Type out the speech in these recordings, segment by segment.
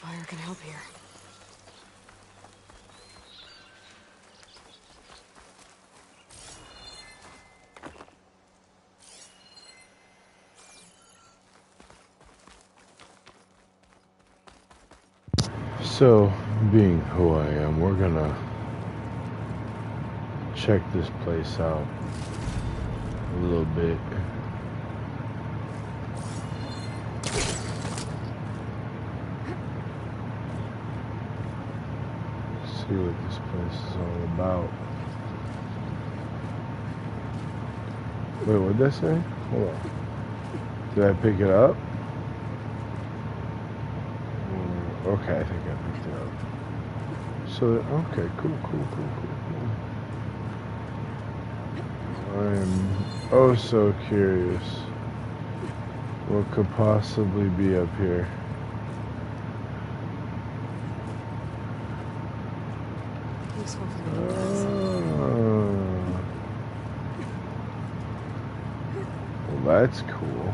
fire can help here. So, being who I am, we're gonna check this place out a little bit. See what this place is all about. Wait, what'd that say? Hold on. Did I pick it up? Okay, I think I picked it up. So, okay, cool. I am oh so curious. What could possibly be up here? Well, that's cool.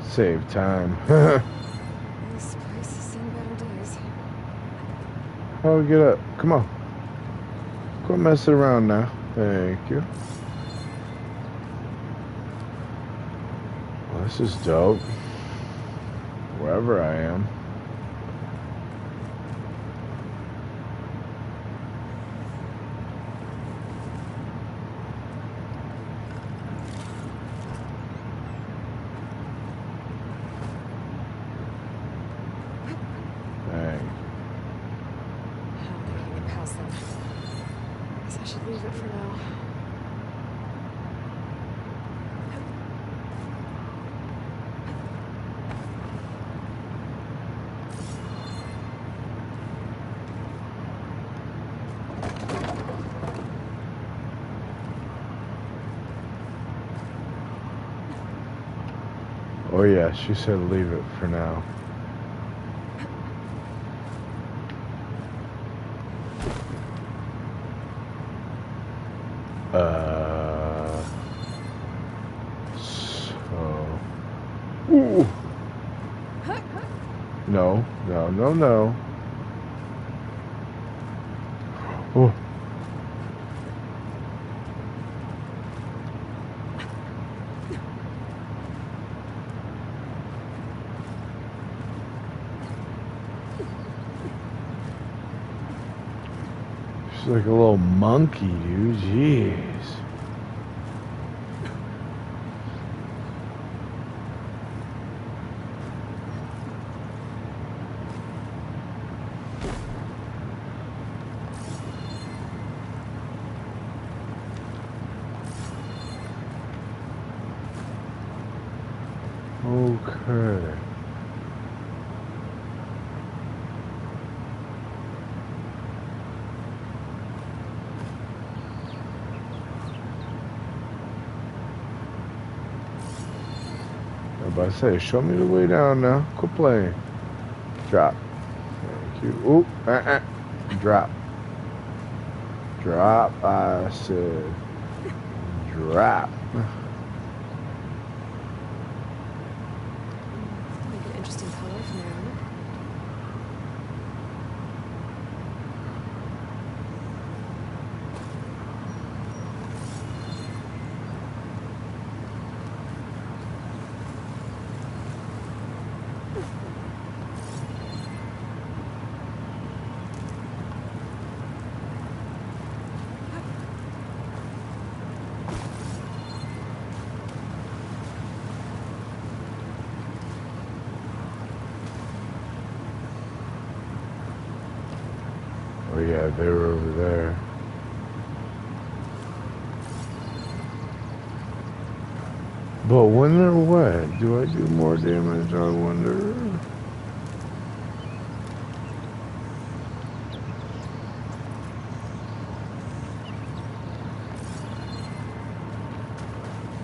Save time. This place has seen better days. Oh, get up. Come on. Quit messing around now. Thank you. Well, this is dope. Wherever I am. Leave it for now. Oh yeah, she said leave it for now. Ooh. No. Oh. She's like a little monkey, dude. Jeez. Okay. I'm about to say, show me the way down now. Quit playing. Drop. Thank you. Ooh, drop. Drop, I said. Drop. Make an interesting color from there. Oh yeah, they were over there. But when they're wet, do I do more damage, I wonder?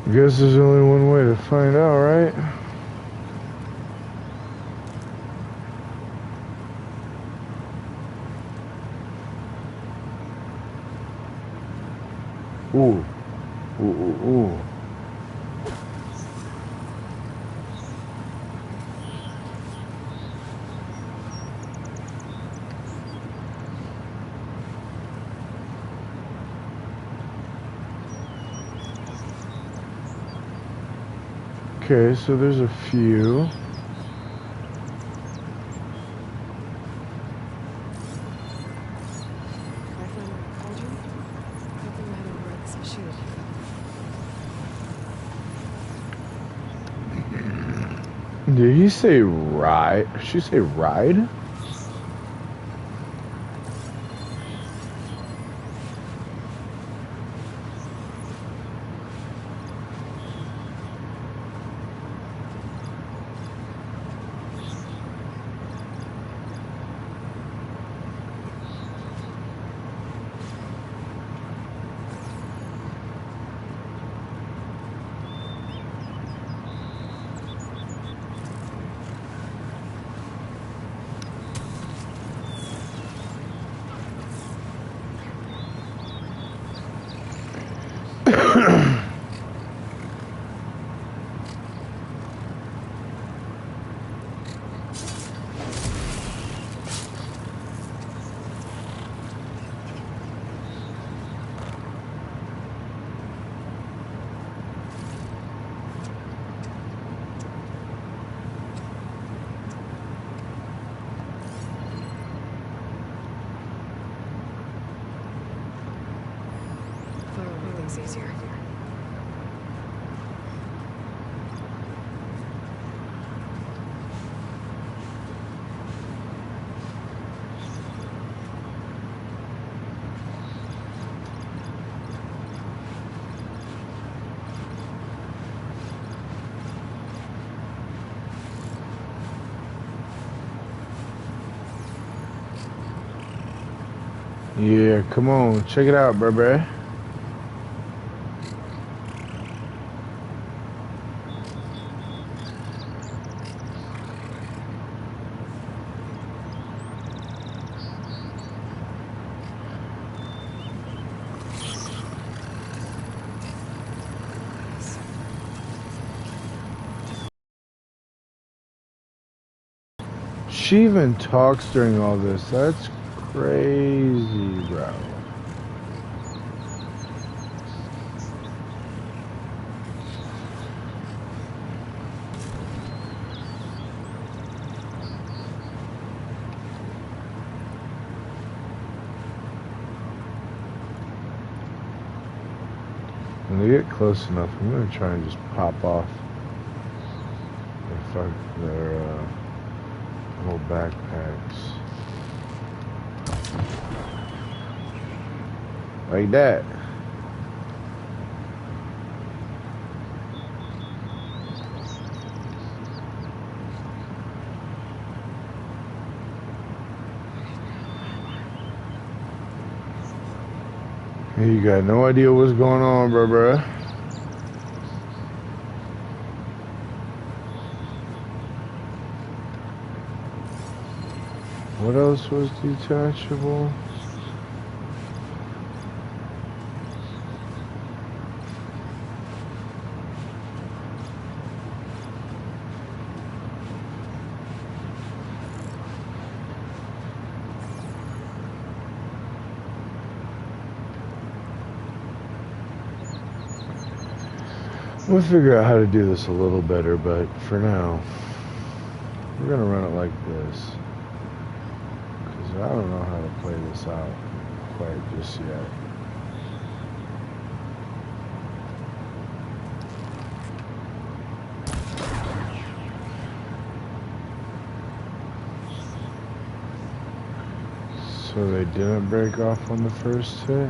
I guess there's only one way to find out, right? Ooh. Ooh, ooh, ooh. Okay, so there's a few. I found a cauldron. Hoping that'll work some shoot. Did he say ride? Did she say ride? Thought it would make things easier. Yeah, come on, check it out, baby. She even talks during all this. That's crazy, bro. When they get close enough, I'm gonna try and just pop off their little backpacks. Like that. Hey, you got no idea what's going on, bruh. What else was detachable? We'll figure out how to do this a little better, but for now, we're gonna run it like this. Because I don't know how to play this out quite just yet. So they didn't break off on the first hit?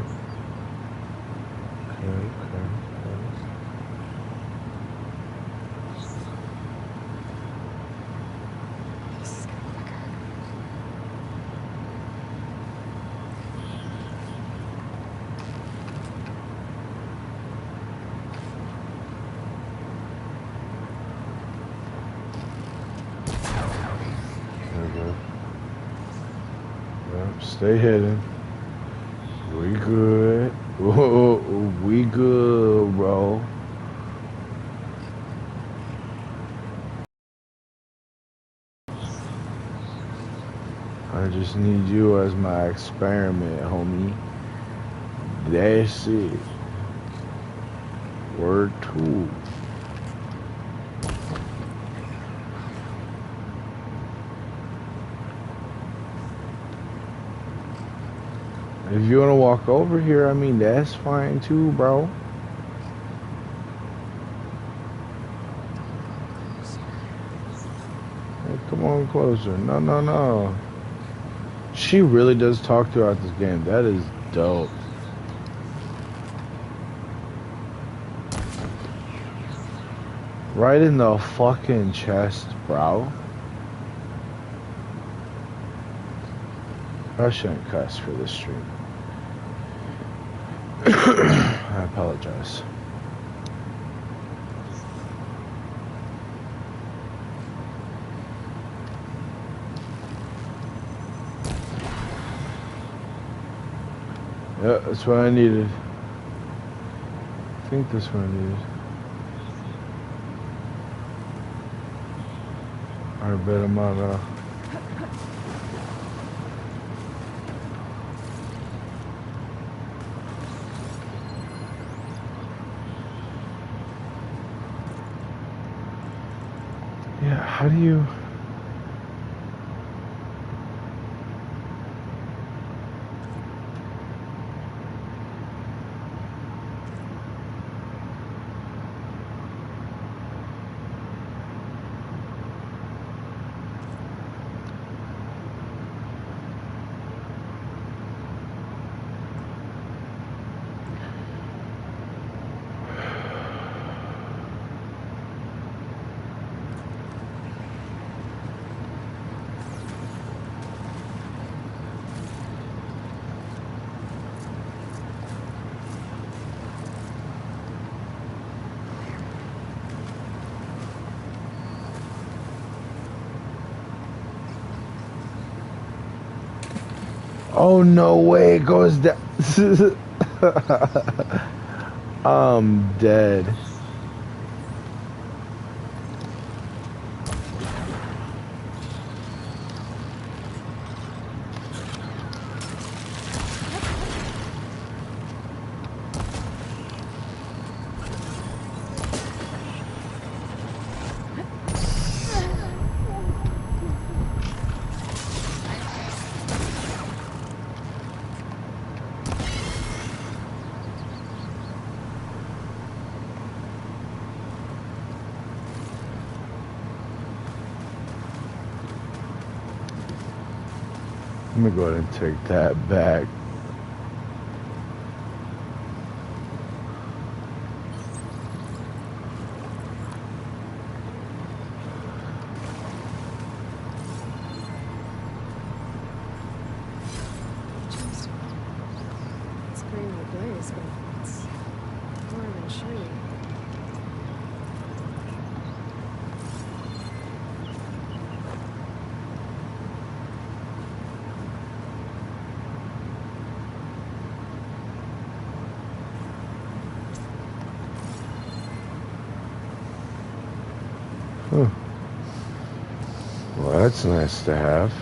Okay. This is getting quicker. There we go. Yep, stay hidden. We good. We good, bro. I just need you as my experiment, homie. That's it. Word 2. If you want to walk over here, I mean, that's fine too, bro. Hey, come on closer. No, no, no. She really does talk throughout this game. That is dope. Right in the fucking chest, bro. I shouldn't cuss for this stream. I apologize. Yeah, that's what I needed. I think that's what I needed. I bet I'm on Yeah, how do you... Oh, no way, it goes down. I'm dead. Let me go ahead and take that back. Just, it's green with blaze, but it's warm and shiny. Huh. Well, that's nice to have.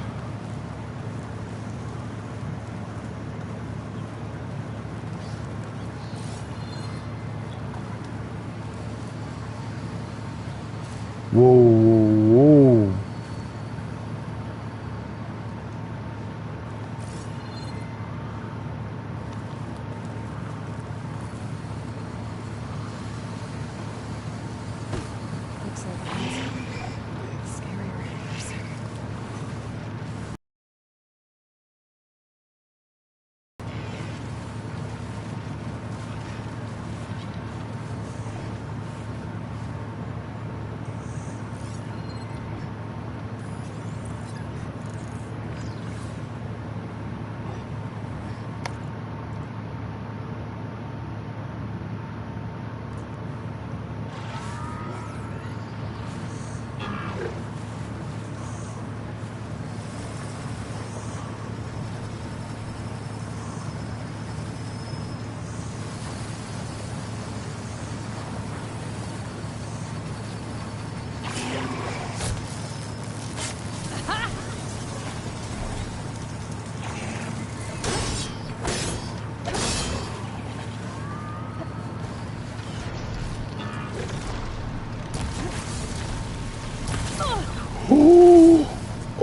Whoa, whoa, whoa. Looks like it's scary right for a second.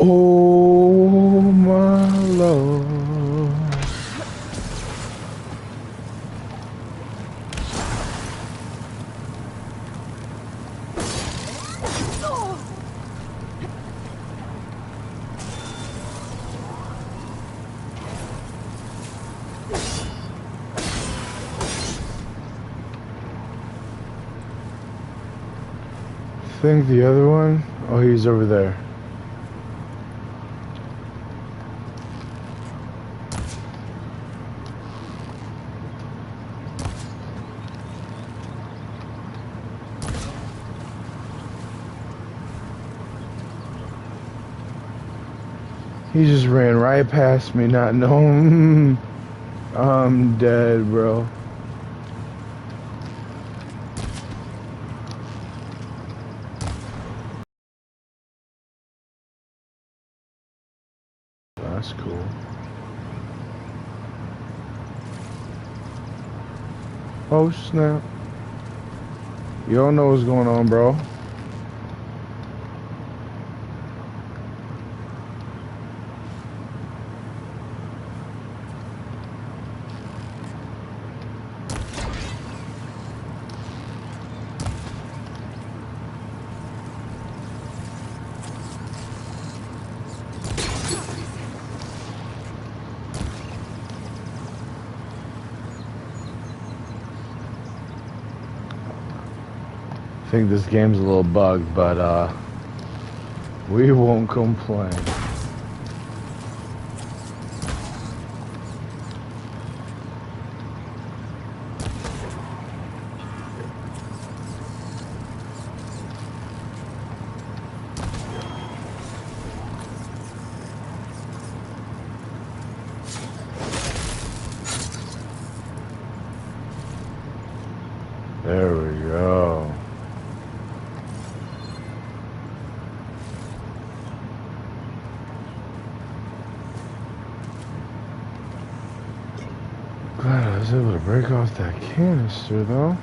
Oh my lord. I think the other one, oh, he's over there. He just ran right past me, not knowing I'm dead, bro. That's cool. Oh snap. You don't know what's going on, bro. I think this game's a little bugged, but we won't complain. There we go. Glad I was able to break off that canister, though.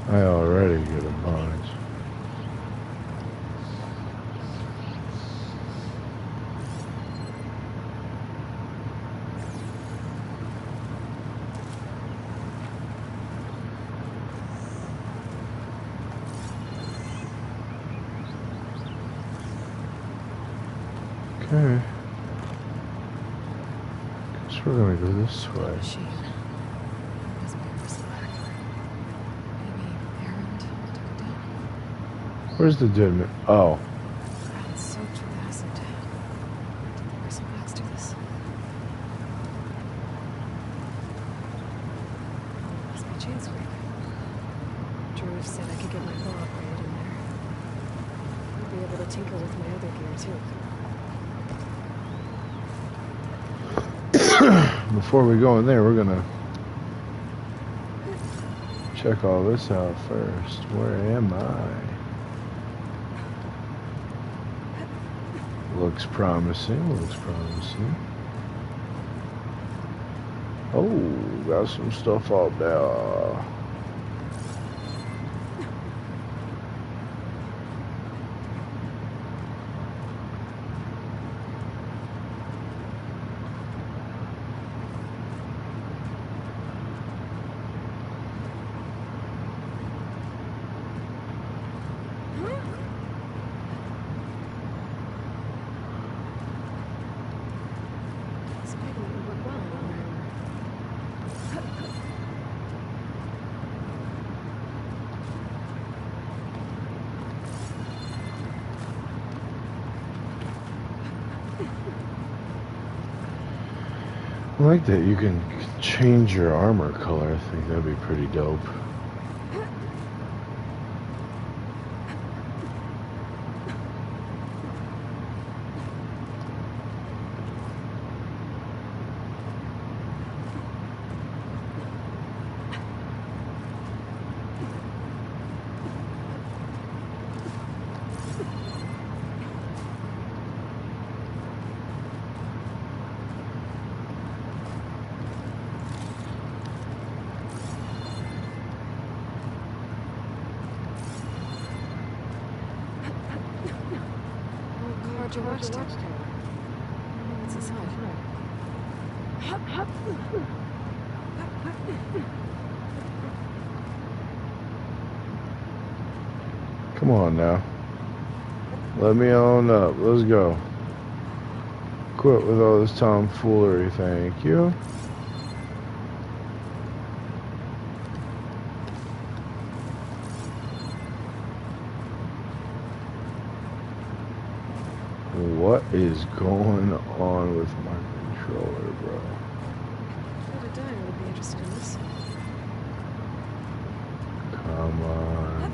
I already get a bunch. Okay. Guess we're gonna go this way. Machine. This paper's black. Maybe Aaron took it down. Where's the dead man? Oh. Ground soaked with acid. Where's some facts to this? Roof said I could get my bow upgraded in there. I'll be able to tinker with my other gear, too. Before we go in there, we're gonna check all this out first. Where am I? Looks promising, looks promising. Oh, got some stuff out there. I like that you can change your armor color. I think that'd be pretty dope. Watchtower. It's his hut. Come on now. Let me on up. Let's go. Quit with all this tomfoolery, thank you. What is going on with my controller, bro? A diner would be interested in this. Come on.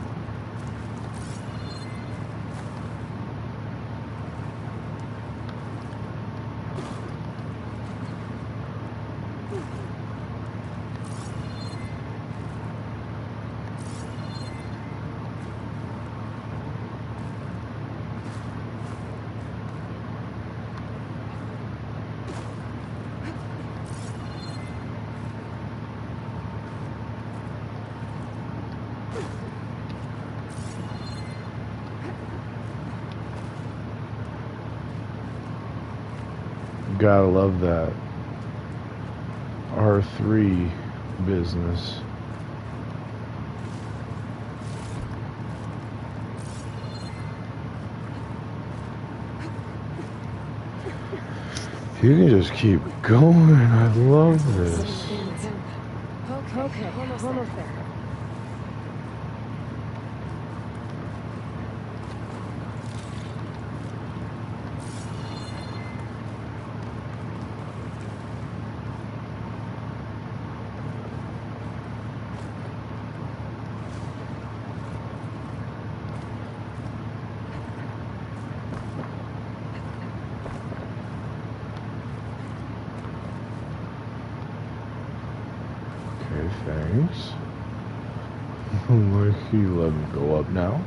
Gotta love that R3 business. You can just keep going. I love this. Okay, almost there. Thanks. Like he let me go up now.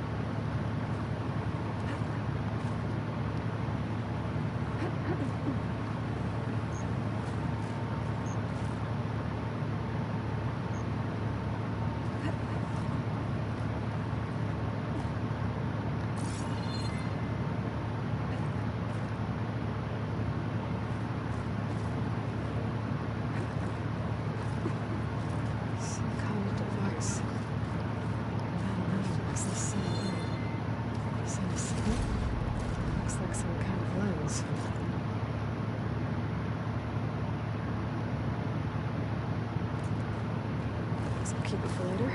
Keep it for later.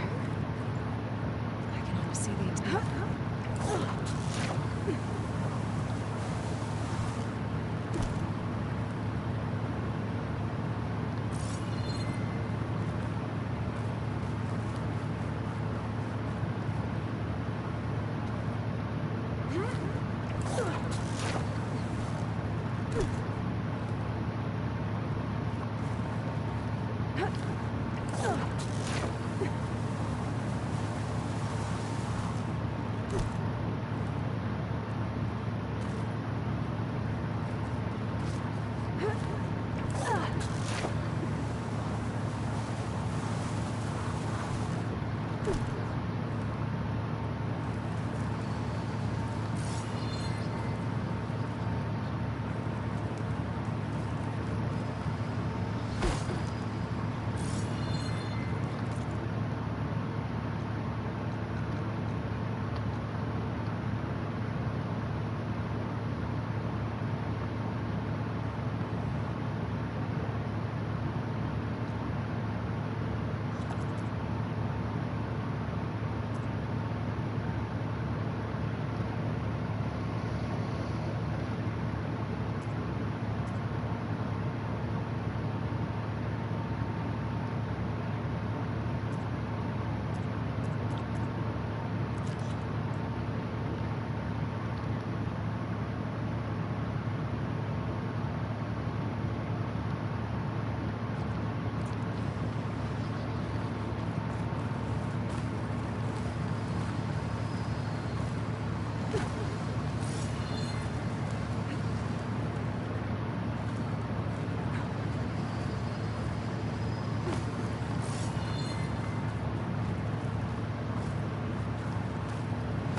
I can almost see the entire...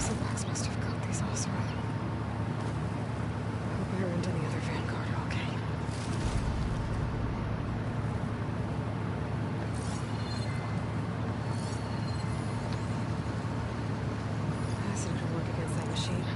Bristleback's must have got these elsewhere. I hope Bear and any other Vanguard are okay. Acid could work against that machine.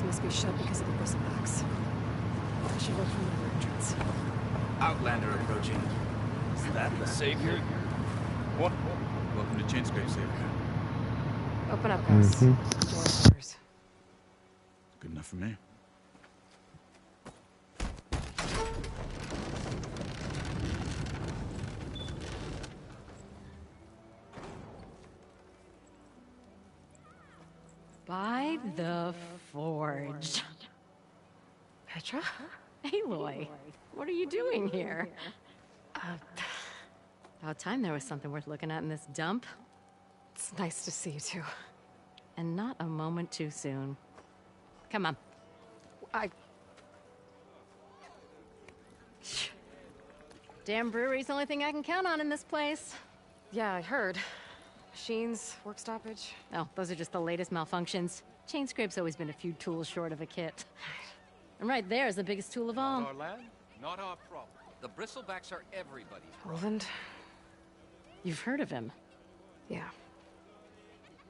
Must be shut because of the Bristlebacks. I should look for another entrance. Outlander approaching. Is that the Savior? What? Welcome to Chainscape, Savior. Open up, guys. Door orders. Good enough for me. By the Forge. Petra? Aloy, what are you doing here? About time there was something worth looking at in this dump. It's nice to see you too. And not a moment too soon. Come on. Damn brewery's the only thing I can count on in this place. Yeah, I heard. Machines, work stoppage. Oh, those are just the latest malfunctions. Chainscrape's always been a few tools short of a kit. And right there is the biggest tool of all. Our land, not our problem. The Bristlebacks are everybody's problem. Roland? You've heard of him, Yeah.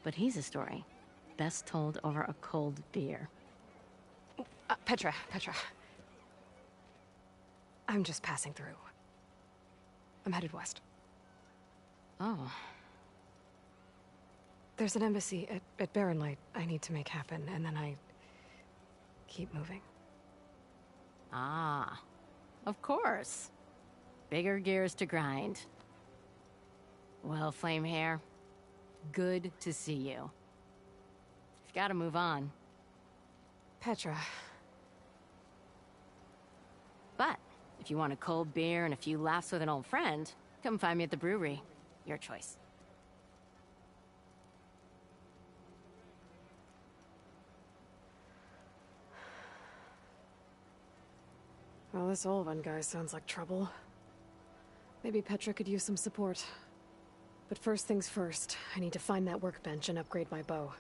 but he's a story best told over a cold beer. Petra. I'm just passing through. I'm headed west. Oh. There's an embassy at Barren Light I need to make happen, and then I keep moving. Ah. Of course. Bigger gears to grind. Well, Flamehair, good to see you. You've got to move on. Petra. But if you want a cold beer and a few laughs with an old friend, come find me at the brewery. Your choice. Well, this Olvan guy sounds like trouble. Maybe Petra could use some support. But first things first, I need to find that workbench and upgrade my bow.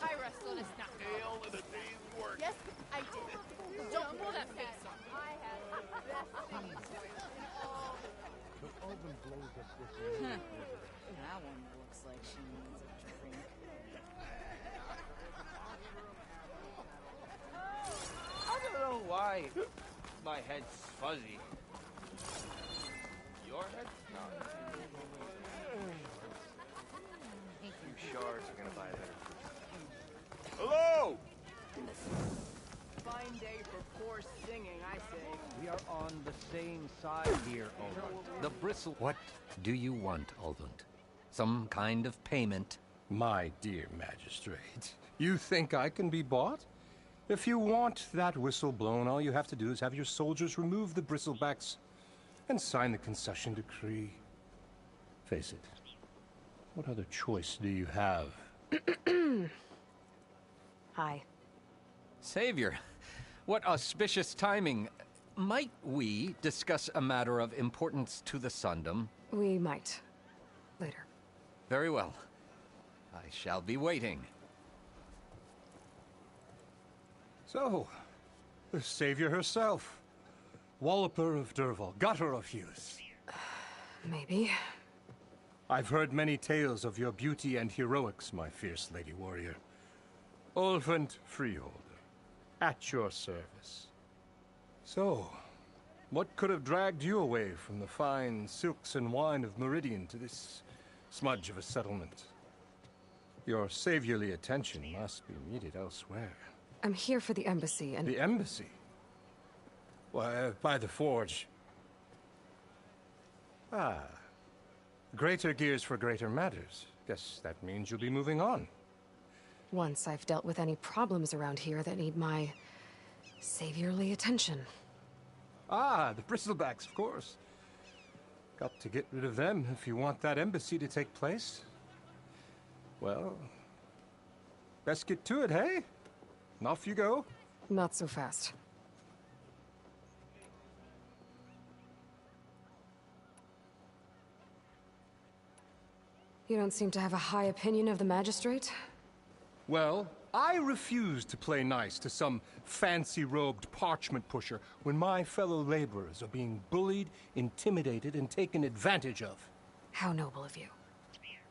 I wrestled a snack. Ale and a day's work. Yes, I did. Don't pull that face on. I had the best things. That one looks like she needs a drink. I don't know why my head's fuzzy. Your head's not. You shards are gonna buy that. Hello! Fine day for poor singing, I say. We are on the same side here, Olvund. The Bristle... What do you want, Olvund? Some kind of payment? My dear magistrate, you think I can be bought? If you want that whistle blown, all you have to do is have your soldiers remove the bristlebacks and sign the concession decree. Face it, what other choice do you have? Hi. Savior, what auspicious timing. Might we discuss a matter of importance to the Sundom? We might. Later. Very well. I shall be waiting. So, the savior herself. Walloper of Derval, gutter of youth. Maybe. I've heard many tales of your beauty and heroics, my fierce lady warrior. Olvund Freeholder, at your service. So, what could have dragged you away from the fine silks and wine of Meridian to this smudge of a settlement? Your saviorly attention must be needed elsewhere. I'm here for the embassy, and... The embassy? Why, by the forge. Ah. Greater gears for greater matters. Guess that means you'll be moving on. Once I've dealt with any problems around here that need my... saviorly attention. Ah, the bristlebacks, of course. Got to get rid of them if you want that embassy to take place. Well, best get to it, hey? And off you go. Not so fast. You don't seem to have a high opinion of the Magistrate? Well, I refuse to play nice to some fancy-robed parchment pusher when my fellow laborers are being bullied, intimidated, and taken advantage of. How noble of you.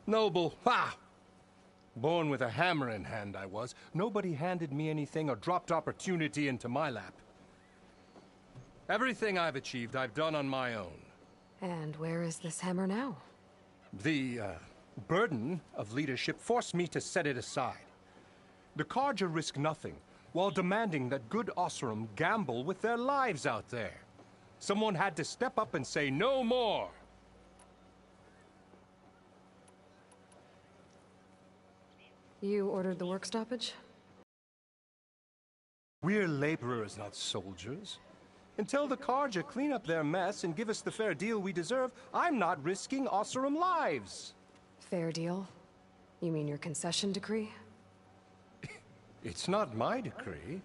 Noble? Ha! Born with a hammer in hand, I was. Nobody handed me anything or dropped opportunity into my lap. Everything I've achieved, I've done on my own. And where is this hammer now? The, burden of leadership forced me to set it aside. The Carja risk nothing, while demanding that good Oseram gamble with their lives out there. Someone had to step up and say no more. You ordered the work stoppage? We're laborers, not soldiers. Until the Carja clean up their mess and give us the fair deal we deserve, I'm not risking Oseram lives. Fair deal? You mean your concession decree? It's not my decree.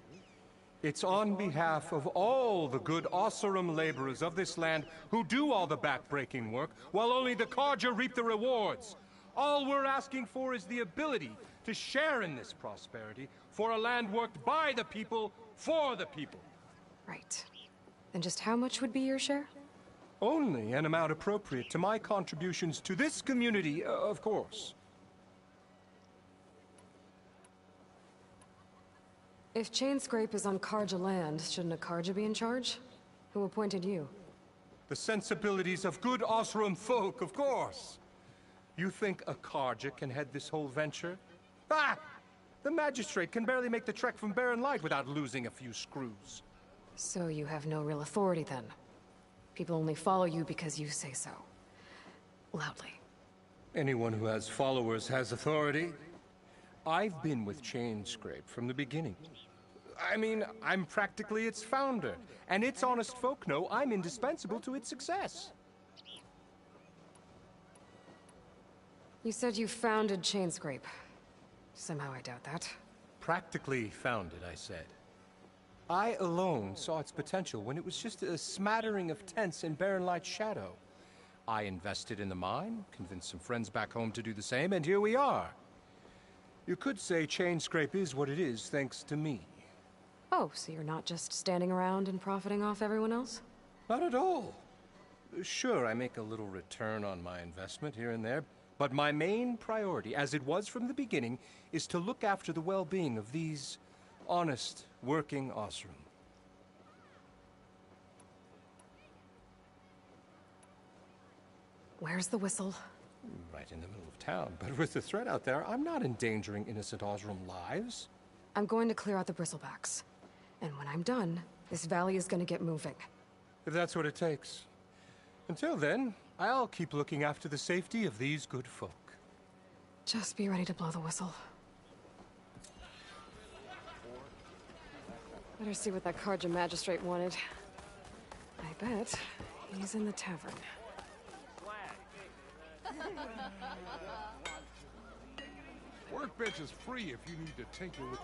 It's on behalf of all the good Oseram laborers of this land who do all the backbreaking work, while only the Carja reap the rewards. All we're asking for is the ability to share in this prosperity for a land worked by the people, for the people. Right. And just how much would be your share? Only an amount appropriate to my contributions to this community, of course. If Chainscrape is on Carja land, shouldn't a Carja be in charge? Who appointed you? The sensibilities of good Oseram folk, of course. You think a Carja can head this whole venture? Ah! The Magistrate can barely make the trek from Barren Light without losing a few screws. So you have no real authority then? People only follow you because you say so. Loudly. Anyone who has followers has authority. I've been with Chainscrape from the beginning. I mean, I'm practically its founder, and its honest folk know I'm indispensable to its success. You said you founded Chainscrape. Somehow I doubt that. Practically founded, I said. I alone saw its potential when it was just a smattering of tents in Barren Light's shadow. I invested in the mine, convinced some friends back home to do the same, and here we are. You could say Chainscrape is what it is thanks to me. Oh, so you're not just standing around and profiting off everyone else? Not at all. Sure, I make a little return on my investment here and there, but my main priority, as it was from the beginning, is to look after the well-being of these honest, working Oseram. Where's the whistle? Right in the middle of town, but with the threat out there, I'm not endangering innocent Oseram lives. I'm going to clear out the bristlebacks. And when I'm done, this valley is going to get moving. If that's what it takes. Until then, I'll keep looking after the safety of these good folk. Just be ready to blow the whistle. Better see what that Carja Magistrate wanted. I bet he's in the tavern. Workbench is free if you need to tinker with...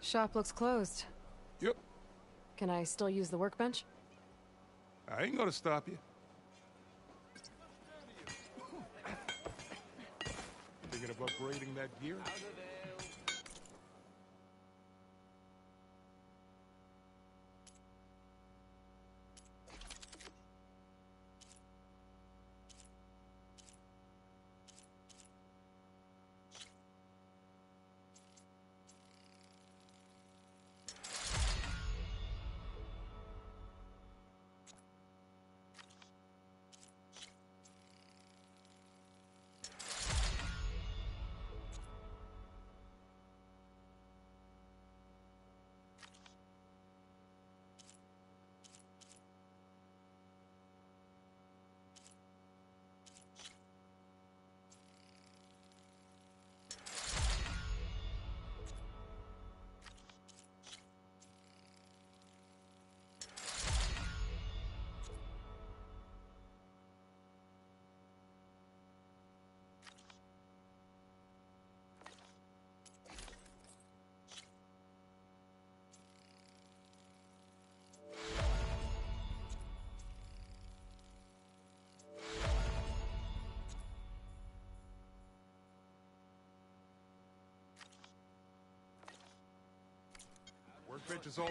Shop looks closed. Yep. Can I still use the workbench? I ain't gonna stop you. Thinking of upgrading that gear? bitch is all...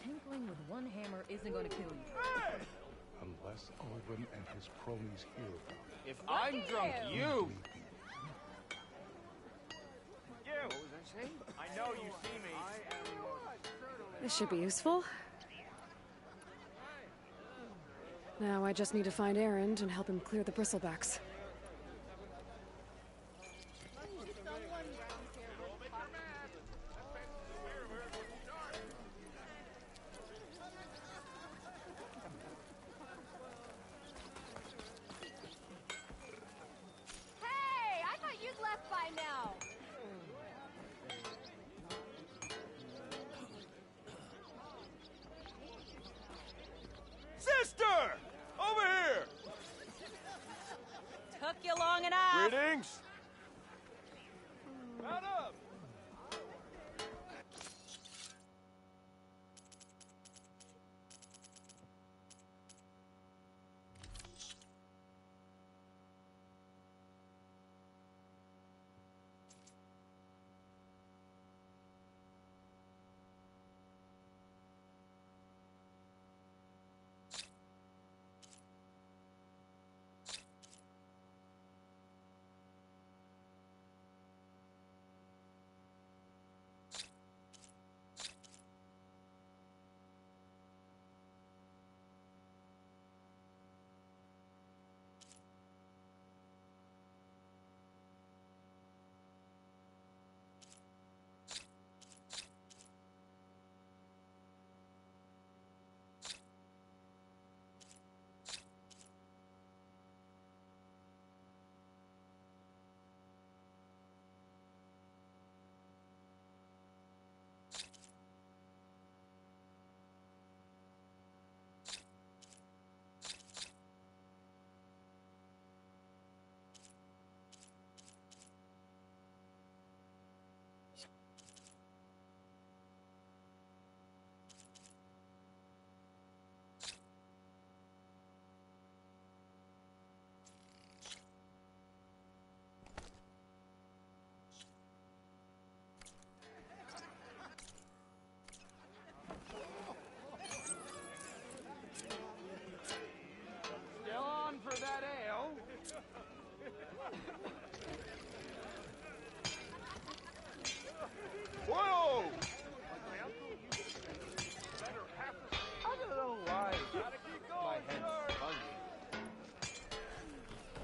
Tinkling with one hammer isn't gonna kill you. Unless Odin and his cronies hear about it. If I'm drunk, you... You! What was I saying? I know you see me. This should be useful. Now I just need to find Erend and help him clear the bristlebacks. Hey, I thought you'd left by now. Sister! Over here! Took you long enough. Greetings! Mount up! Still on for that ale? Whoa! I don't know why my head's fuzzy.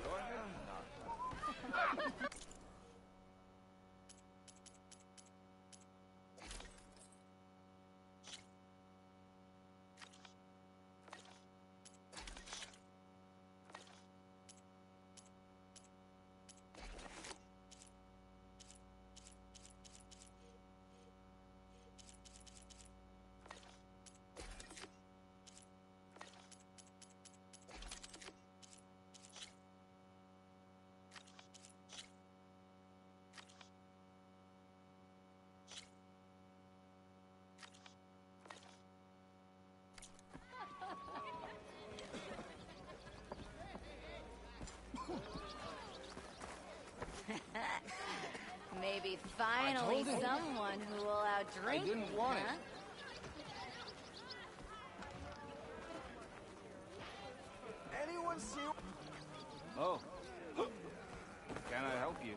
Your head's not. Maybe finally told him. someone who will outdrink I didn't me, want it. huh? Oh. Can I help you?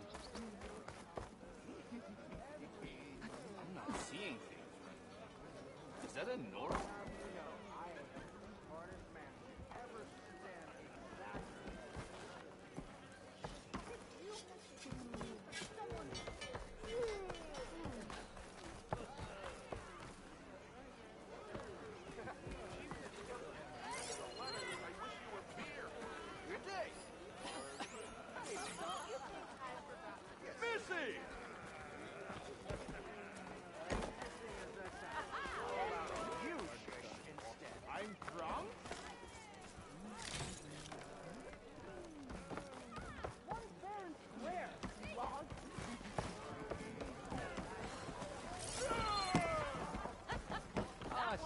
I'm not seeing things. Is that a Nora?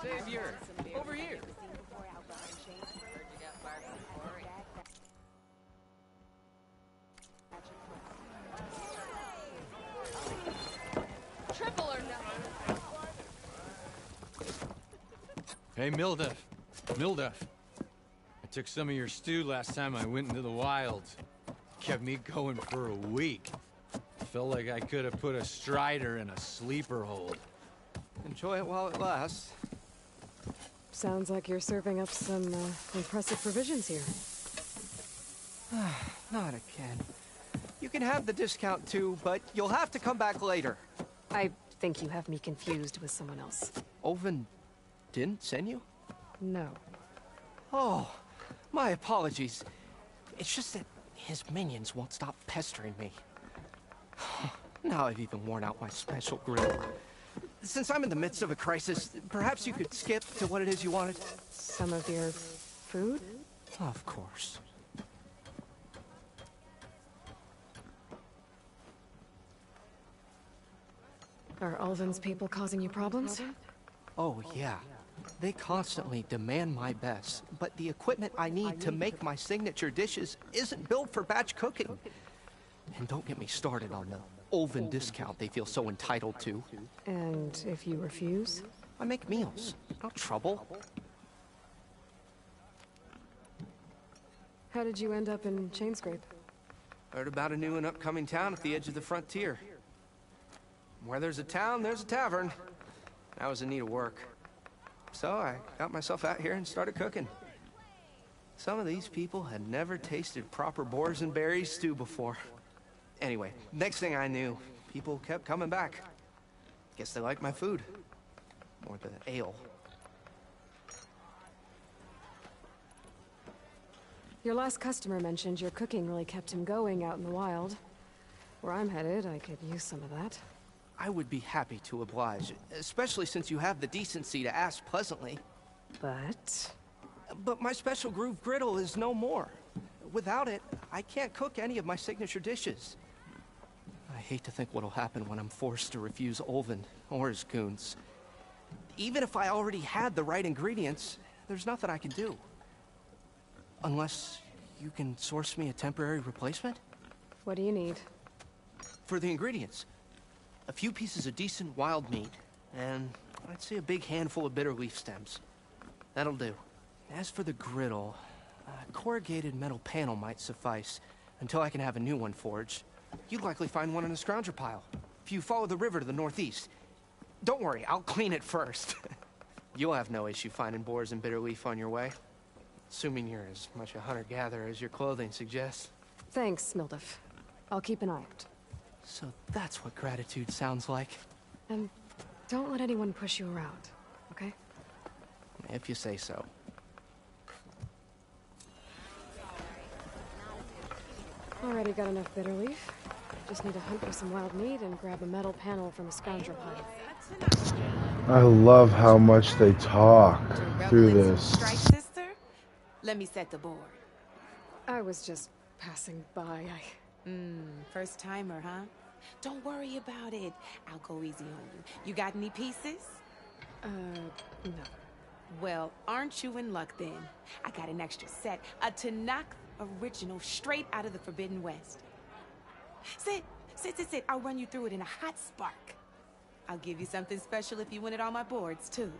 Savior, over here. Triple or nothing. Hey, Milduff. Milduff. I took some of your stew last time I went into the wilds. Kept me going for a week. Felt like I could have put a strider in a sleeper hold. Enjoy it while it lasts. Sounds like you're serving up some impressive provisions here. Not again. You can have the discount too, but you'll have to come back later. I think you have me confused with someone else. Owen didn't send you? No. Oh, my apologies. It's just that his minions won't stop pestering me. Now I've even worn out my special grill. Since I'm in the midst of a crisis, perhaps you could skip to what it is you wanted? Some of your food? Of course. Are Ulvin's people causing you problems? Oh, yeah. They constantly demand my best, but the equipment I need to make my signature dishes isn't built for batch cooking. And don't get me started on the Ulvin discount they feel so entitled to. And if you refuse? I make meals. No trouble. How did you end up in Chainscrape? Heard about a new and upcoming town at the edge of the frontier. Where there's a town, there's a tavern. I was in need of work. So I got myself out here and started cooking. Some of these people had never tasted proper boars and berries stew before. Anyway, next thing I knew, people kept coming back. Guess they liked my food. Or the ale. Your last customer mentioned your cooking really kept him going out in the wild. Where I'm headed, I could use some of that. I would be happy to oblige, especially since you have the decency to ask pleasantly. But my special groove griddle is no more. Without it, I can't cook any of my signature dishes. I hate to think what'll happen when I'm forced to refuse Ulvin or his goons. Even if I already had the right ingredients, there's nothing I can do. Unless you can source me a temporary replacement? What do you need? For the ingredients, a few pieces of decent wild meat, and I'd say a big handful of bitter leaf stems. That'll do. As for the griddle, a corrugated metal panel might suffice until I can have a new one forged. You'd likely find one in a scrounger pile, if you follow the river to the northeast. Don't worry, I'll clean it first. You'll have no issue finding boars and bitter leaf on your way. Assuming you're as much a hunter-gatherer as your clothing suggests. Thanks, Milduff. I'll keep an eye out. So that's what gratitude sounds like. And don't let anyone push you around, okay? If you say so. Already got enough bitter leaf. Just need to hunt for some wild meat and grab a metal panel from a scrounger pile. I love how much they talk through this. Strike, sister? Let me set the board. I was just passing by. First timer, huh? Don't worry about it. I'll go easy on you. You got any pieces? No. Well, aren't you in luck then? I got an extra set. A Tanakh original straight out of the Forbidden West. Sit. I'll run you through it in a hot spark. I'll give you something special if you win it on my boards, too.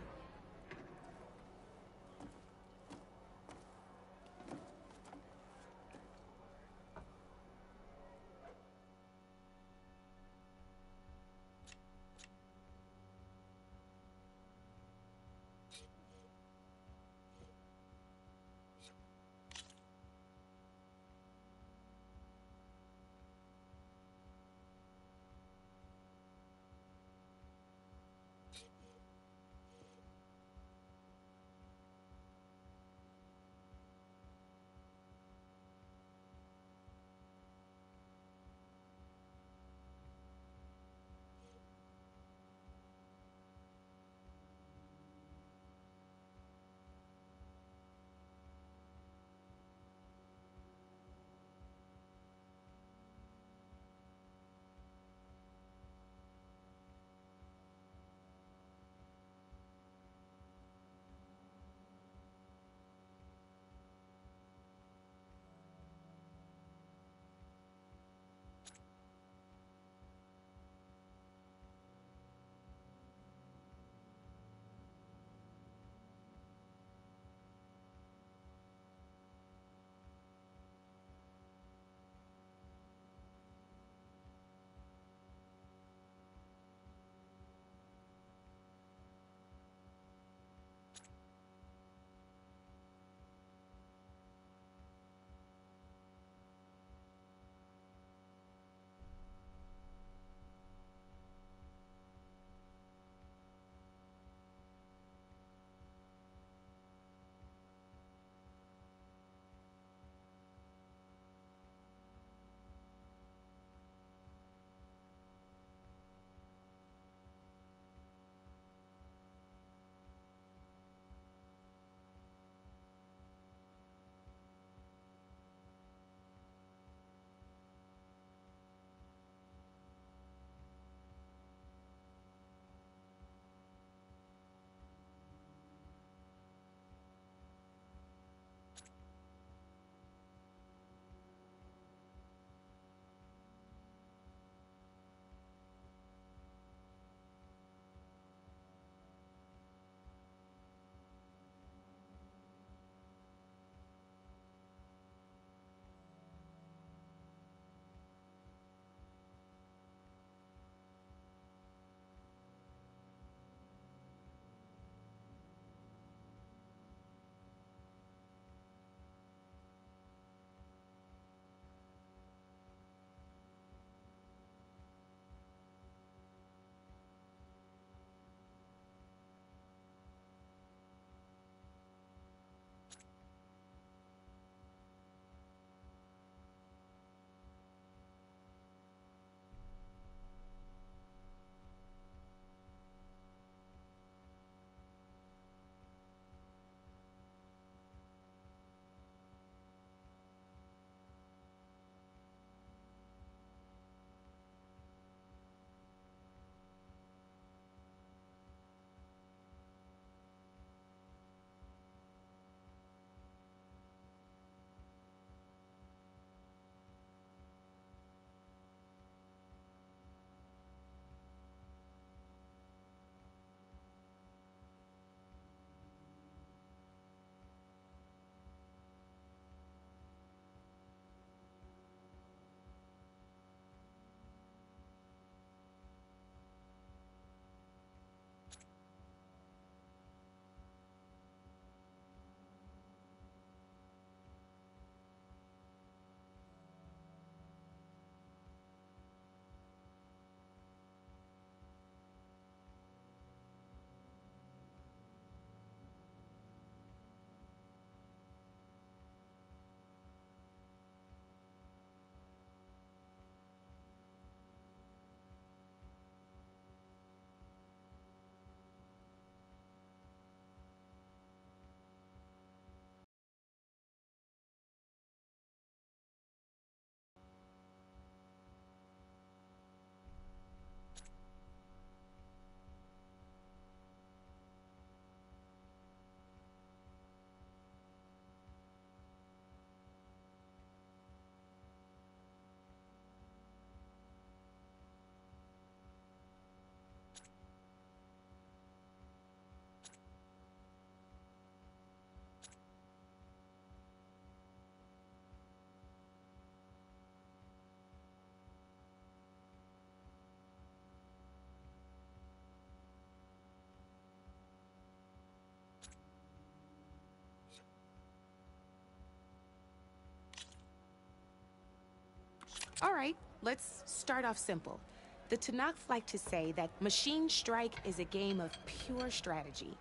All right, let's start off simple. The Tenakth like to say that Machine Strike is a game of pure strategy.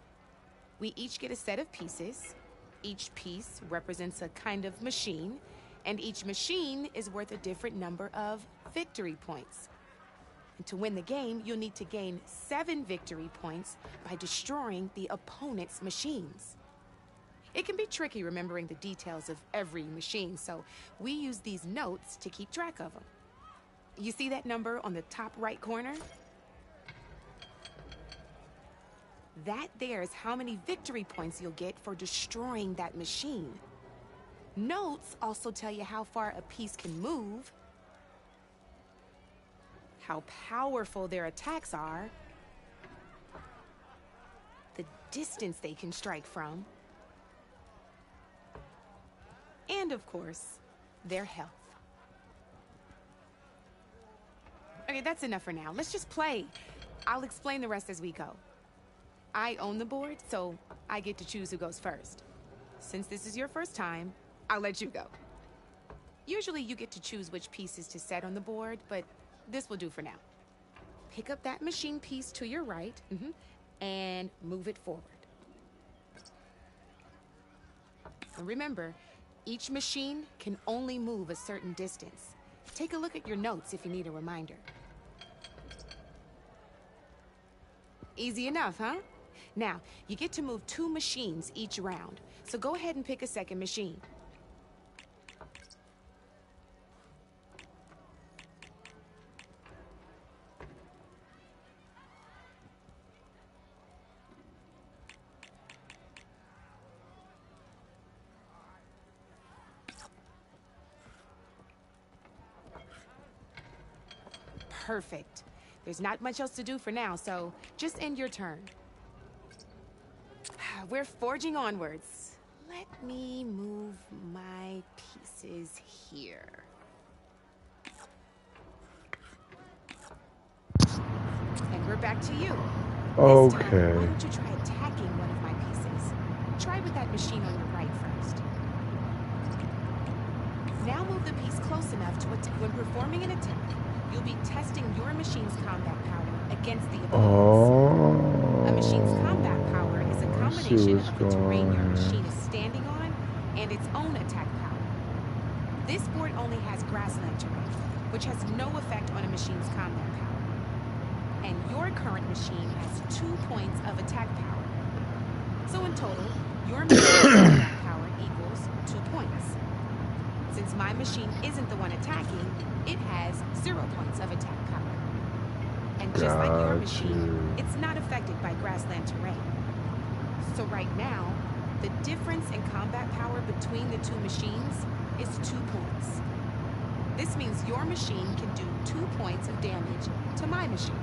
We each get a set of pieces. Each piece represents a kind of machine, and each machine is worth a different number of victory points. And to win the game, you'll need to gain 7 victory points by destroying the opponent's machines. It can be tricky remembering the details of every machine, so we use these notes to keep track of them. You see that number on the top right corner? That there is how many victory points you'll get for destroying that machine. Notes also tell you how far a piece can move, how powerful their attacks are, the distance they can strike from, and of course, their health. Okay, that's enough for now. Let's just play. I'll explain the rest as we go. I own the board, so I get to choose who goes first. Since this is your first time, I'll let you go. Usually you get to choose which pieces to set on the board, but this will do for now. Pick up that machine piece to your right, and move it forward. And remember, each machine can only move a certain distance. Take a look at your notes if you need a reminder. Easy enough, huh? Now, you get to move 2 machines each round, so go ahead and pick a second machine. Perfect. There's not much else to do for now, so just end your turn. We're forging onwards. Let me move my pieces here. And we're back to you. Okay. This time, why don't you try attacking one of my pieces? Try with that machine on your right first. Now move the piece close enough to attack. When performing an attack, you'll be testing your machine's combat power against the opponent's. A machine's combat power is a combination of the terrain your machine is standing on and its own attack power. This board only has grassland terrain, which has no effect on a machine's combat power. And your current machine has 2 points of attack power. So in total, your machine's combat power equals 2 points. Since my machine isn't the one attacking, it has 0 points of attack power. And just like your machine, it's not affected by grassland terrain. So right now, the difference in combat power between the 2 machines is 2 points. This means your machine can do 2 points of damage to my machine.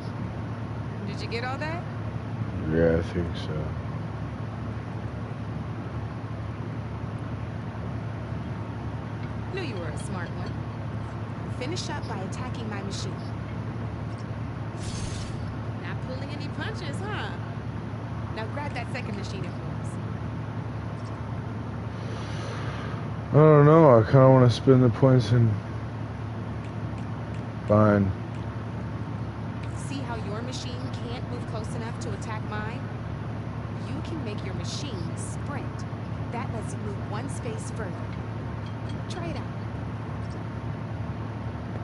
Did you get all that? Yeah, I think so. Knew you were a smart one. Finish up by attacking my machine. Not pulling any punches, huh? Now grab that second machine of yours. I don't know. I kind of want to spend the points and... Fine. See how your machine can't move close enough to attack mine? You can make your machine sprint. That lets you move 1 space further. Try it out.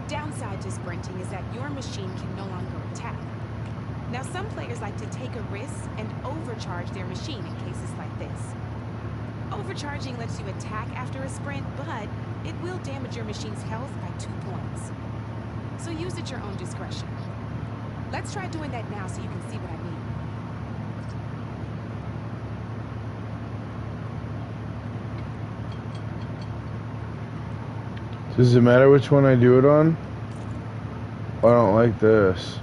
Downside to sprinting is that your machine can no longer attack. Now, some players like to take a risk and overcharge their machine in cases like this. Overcharging lets you attack after a sprint, but it will damage your machine's health by 2 points. So use at your own discretion. Let's try doing that now so you can see what I mean. Does it matter which one I do it on? I don't like this.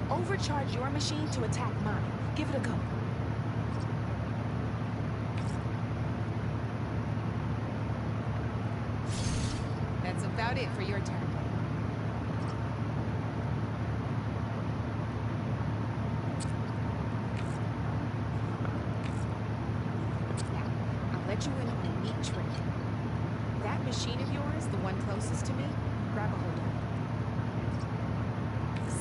Overcharge your machine to attack mine. Give it a go. That's about it for your turn. Now, I'll let you in on a neat trick. That machine of yours, the one closest to me, grab a hold of it.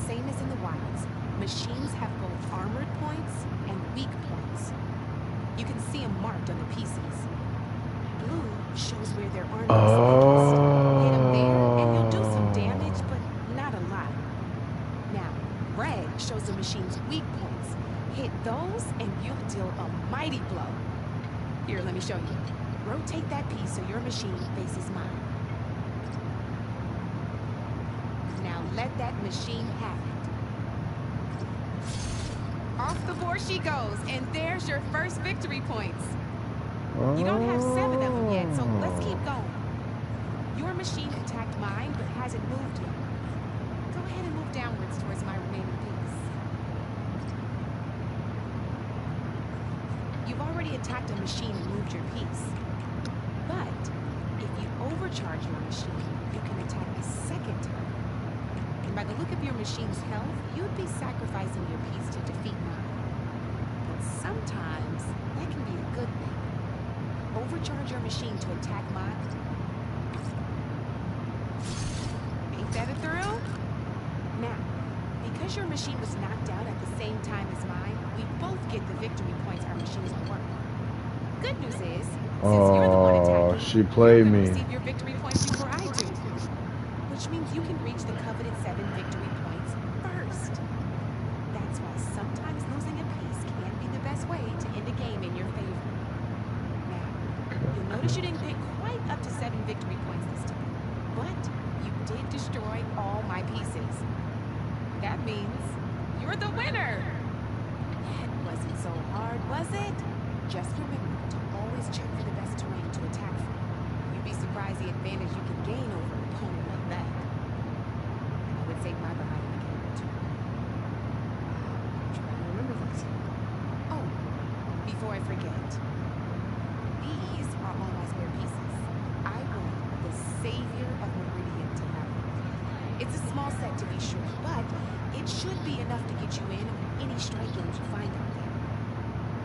Same as in the wilds, machines have both armored points and weak points. You can see them marked on the pieces. Blue shows where their armor is thickest. Hit them there, and you'll do some damage, but not a lot. Now, red shows the machine's weak points. Hit those, and you'll deal a mighty blow. Here, let me show you. Rotate that piece so your machine faces mine. Now let that machine have it. Off the board she goes, and there's your first victory points. You don't have 7 of them yet, so let's keep going. Your machine attacked mine, but hasn't moved yet. Go ahead and move downwards towards my remaining piece. You've already attacked a machine and moved your piece. But if you overcharge your machine, you can attack a second time. And by the look of your machine's health, you'd be sacrificing your piece to defeat mine. But sometimes that can be a good thing. Overcharge your machine to attack mine. Ain't that a thrill? Now, because your machine was knocked out at the same time as mine, we both get the victory points our machines are worth. Good news is, since you're the one attacking, she played me. receive your victory points before I do. Which means you can reach the coveted 7 victory points first. That's why sometimes losing a piece can be the best way to end a game in your favor. Now, you'll notice you didn't get quite up to 7 victory points this time. But you did destroy all my pieces. That means you're the winner! That wasn't so hard, was it? Just remember to always check for the best terrain to attack from. You'd be surprised the advantage you can gain over an opponent like that. I would save my behind in a game or two. Try to remember that. Oh, before I forget. These are all my spare pieces. I want the Savior of Meridian to have them. It's a small set to be sure, but it should be enough to get you in on any strike games you find out there.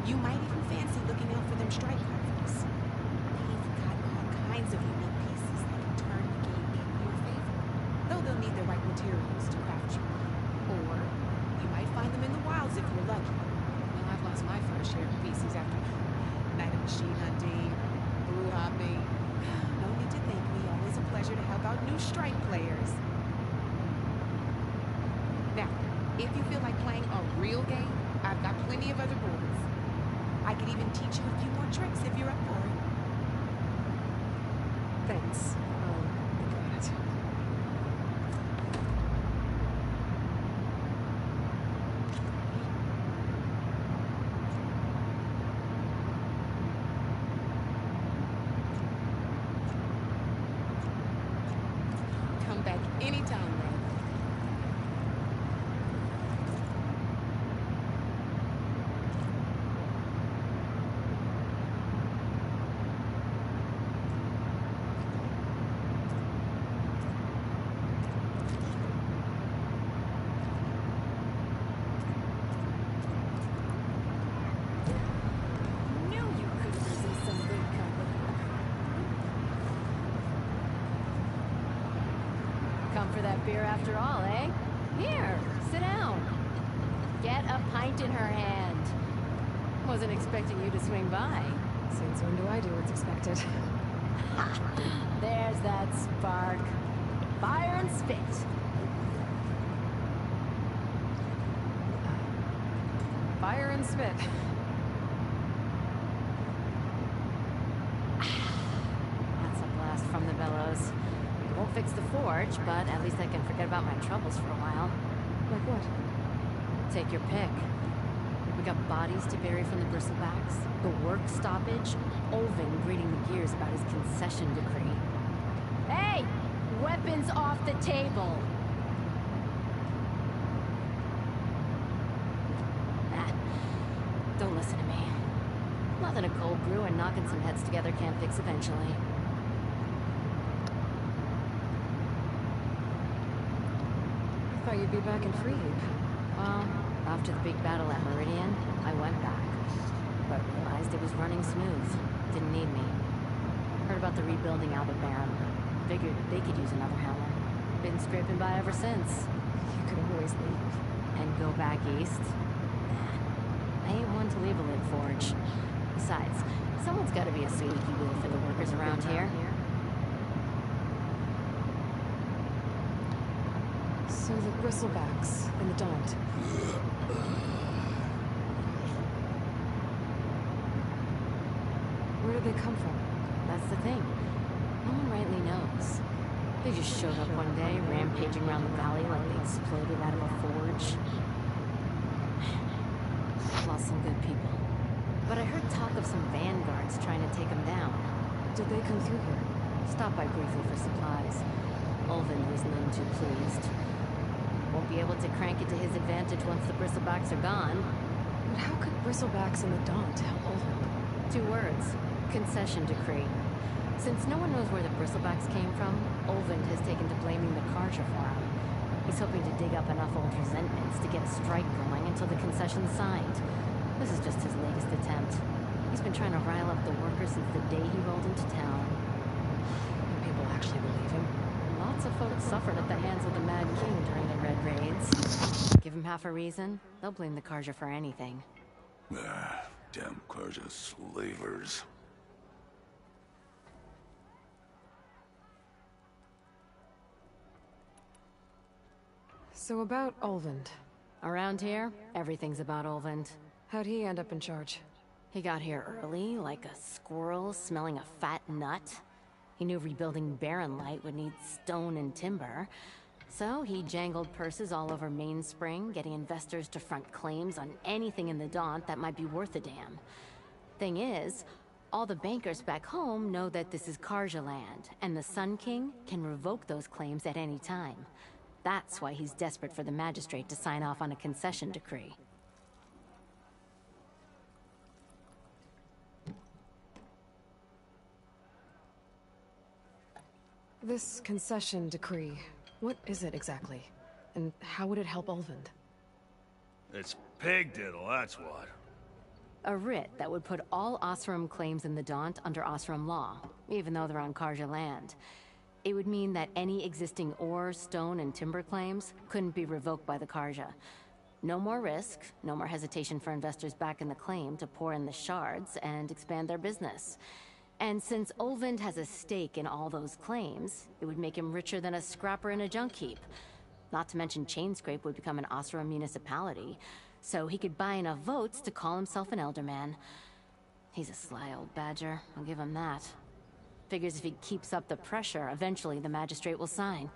You might even fancy looking out for them strike cards. They've got all kinds of unique pieces that can turn the game in your favor, though they'll need the right materials to craft you. Or you might find them in the wilds if you're lucky. Well, I've lost my fair share of pieces after night of machine hunting, blue hopping. No need to thank me. Always a pleasure to help out new strike players. Now, if you feel like playing a real game, I've got plenty of other boards. I could even teach you a few more tricks if you're up for it. Thanks. I'll think about it. Come back anytime, Red. Come for that beer after all, eh? Here, sit down. Get a pint in her hand. Wasn't expecting you to swing by. Since when do I do what's expected? There's that spark. Fire and spit. Fire and spit. That's a blast from the bellows. It won't fix the forge, but at least I can forget about my troubles for a while. Like what? Take your pick. We got bodies to bury from the bristlebacks, the work stoppage, Olvin greeting the gears about his concession decree. Hey! Weapons off the table! Ah, don't listen to me. Nothing a cold brew and knocking some heads together can't fix eventually. I thought you'd be back in Freeheap. Well, after the big battle at Meridian, I went back. But realized it was running smooth. Didn't need me. Heard about the rebuilding Aldebaran. Figured they could use another hammer. Been scraping by ever since. You could always leave. And go back east? Nah, I ain't one to leave a lit forge. Besides, someone's gotta be a squeaky wheel for the workers around here. So the bristlebacks and the Daunt. Where did they come from? That's the thing. No one rightly knows. They just showed up one day, rampaging around the valley like they exploded out of a forge. Lost some good people. But I heard talk of some vanguards trying to take them down. Did they come through here? Stopped by briefly for supplies. Ulvund was none too pleased. Won't be able to crank it to his advantage once the bristlebacks are gone. But how could bristlebacks and the Daunt help Ulvund? 2 words. Concession decree. Since no one knows where the bristlebacks came from, Ulvund has taken to blaming the Karja for them. He's hoping to dig up enough old resentments to get a strike going until the concession's signed. This is just his latest attempt. He's been trying to rile up the workers since the day he rolled into town. And people actually believe him? Lots of folks suffered at the hands of the Mad King during the Red Raids. Give him half a reason, they'll blame the Karja for anything. Ah, damn Karja slavers. So about Ulvund. Around here, everything's about Ulvund. How'd he end up in charge? He got here early, like a squirrel smelling a fat nut. He knew rebuilding Barren Light would need stone and timber. So he jangled purses all over Mainspring, getting investors to front claims on anything in the Daunt that might be worth a damn. Thing is, all the bankers back home know that this is Karja land, and the Sun King can revoke those claims at any time. That's why he's desperate for the magistrate to sign off on a concession decree. This concession decree, what is it exactly? And how would it help Ulvund? It's pig diddle, that's what. A writ that would put all Oseram claims in the Daunt under Oseram law, even though they're on Karja land. It would mean that any existing ore, stone, and timber claims couldn't be revoked by the Karja. No more risk, no more hesitation for investors back in the claim to pour in the shards and expand their business. And since Ulvund has a stake in all those claims, it would make him richer than a scrapper in a junk heap. Not to mention Chainscrape would become an Oseram municipality, so he could buy enough votes to call himself an Elderman. He's a sly old badger, I'll give him that. Figures if he keeps up the pressure, eventually the magistrate will sign.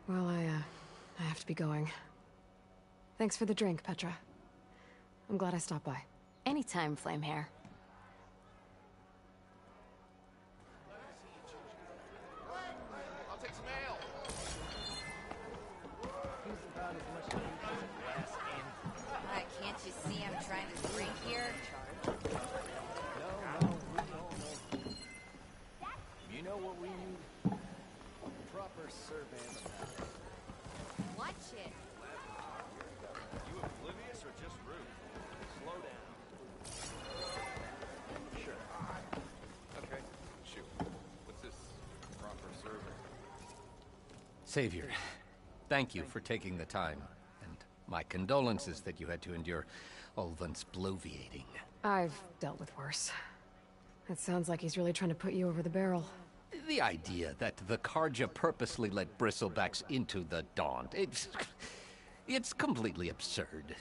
Well, I have to be going. Thanks for the drink, Petra. I'm glad I stopped by. Anytime, Flamehair. I'll take some ale. Can't you see I'm trying to drink here? You know what we need? A proper survey of the matter. Watch it. You oblivious or just rude? Slow down. Sure. Okay, shoot. What's this proper survey? Savior, thank you for taking the time. My condolences that you had to endure Ulvund's bloviating. I've dealt with worse. It sounds like he's really trying to put you over the barrel. The idea that the Karja purposely let bristlebacks into the Daunt, it's completely absurd.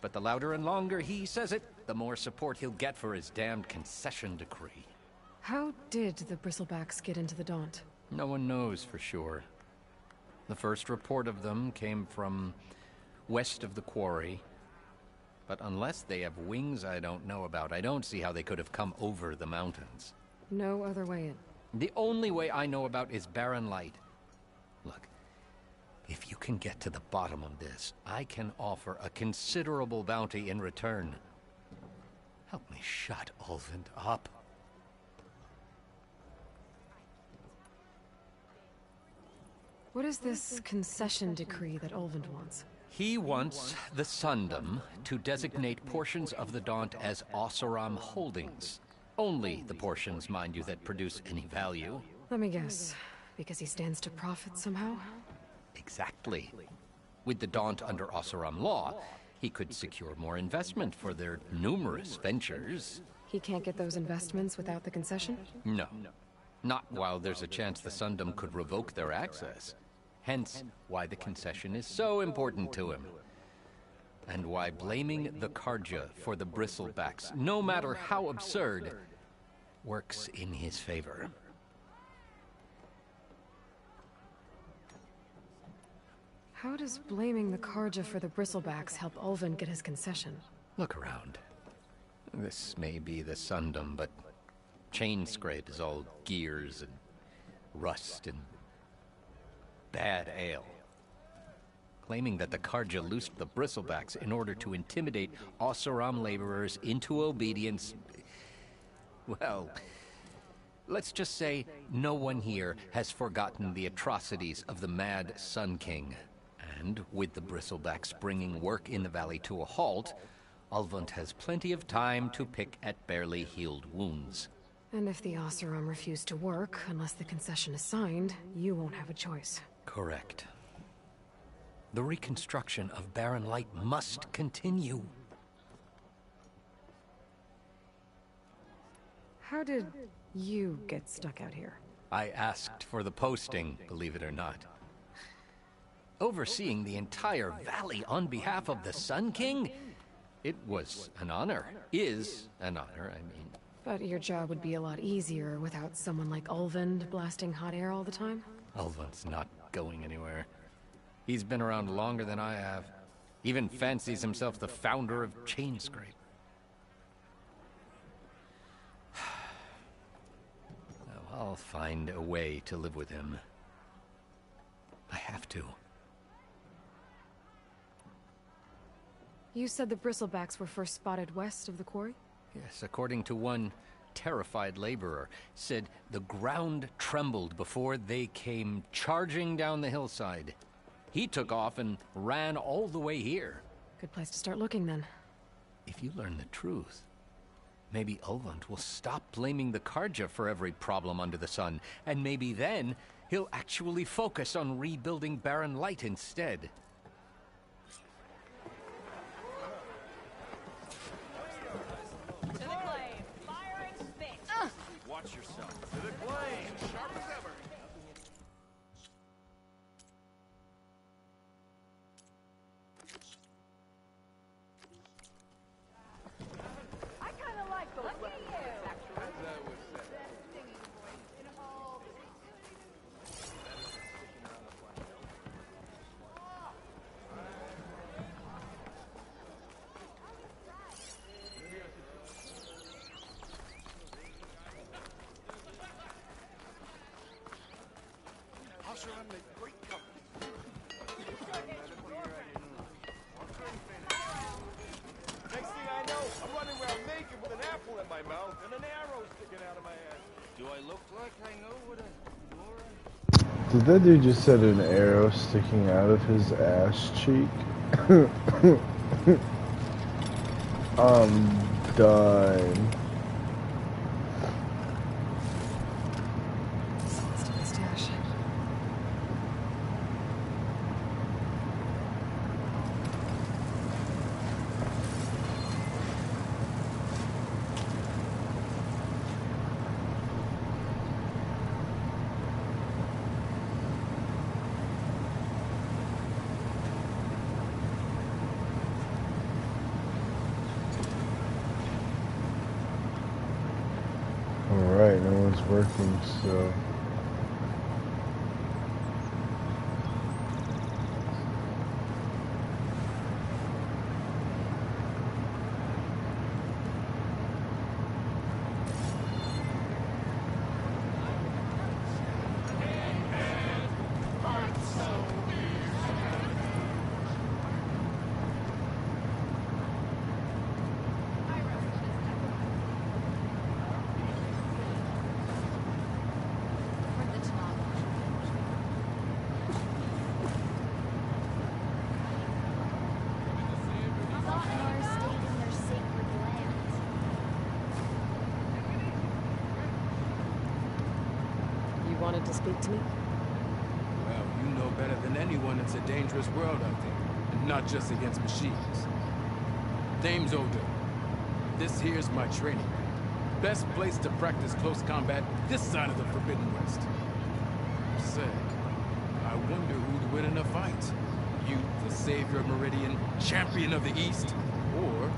But the louder and longer he says it, the more support he'll get for his damned concession decree. How did the bristlebacks get into the Daunt? No one knows for sure. The first report of them came from west of the quarry. But unless they have wings I don't know about, I don't see how they could have come over the mountains. No other way in. The only way I know about is Barren Light. Look, if you can get to the bottom of this, I can offer a considerable bounty in return. Help me shut Ulvund up. What is this concession decree that Ulvund wants? He wants the Sundom to designate portions of the Daunt as Oseram holdings. Only the portions, mind you, that produce any value. Let me guess. Because he stands to profit somehow? Exactly. With the Daunt under Oseram law, he could secure more investment for their numerous ventures. He can't get those investments without the concession? No. Not while there's a chance the Sundom could revoke their access. Hence, why the concession is so important to him. And why blaming the Karja for the Bristlebacks, no matter how absurd, works in his favor. How does blaming the Karja for the Bristlebacks help Ulvin get his concession? Look around. This may be the Sundom, but Chainscrape is all gears and rust and bad ale. Claiming that the Karja loosed the Bristlebacks in order to intimidate Oseram laborers into obedience. Well, let's just say no one here has forgotten the atrocities of the Mad Sun King. And with the Bristlebacks bringing work in the valley to a halt, Ulvund has plenty of time to pick at barely healed wounds. And if the Oseram refuse to work, unless the concession is signed, you won't have a choice. Correct. The reconstruction of Barren Light must continue. How did you get stuck out here? I asked for the posting, believe it or not. Overseeing the entire valley on behalf of the Sun King? It was an honor. Is an honor, I mean. But your job would be a lot easier without someone like Ulvund blasting hot air all the time? Ulvund's not going anywhere. He's been around longer than I have. Even fancies himself the founder of Chainscrape. I'll find a way to live with him. I have to. You said the Bristlebacks were first spotted west of the quarry? Yes, according to one terrified laborer, said the ground trembled before they came charging down the hillside. He took off and ran all the way here. Good place to start looking, then. If you learn the truth, maybe Ulvund will stop blaming the Karja for every problem under the sun, and maybe then he'll actually focus on rebuilding Barren Light instead. Watch yourself. To the clay, sharp as ever. I kind of like those weapons. Oseram make great company. Next thing I know, I'm running around naked with an apple in my mouth and an arrow sticking out of my ass. Do I look like I know what a... Did that dude just set an arrow sticking out of his ass cheek? I'm done. Alright, no one's working, so... wanted to speak to me? Well, you know better than anyone it's a dangerous world out there. And not just against machines. Name's Odo. This here's my training ground. Best place to practice close combat this side of the Forbidden West. Say, I wonder who'd win in a fight. You, the savior of Meridian, champion of the East, or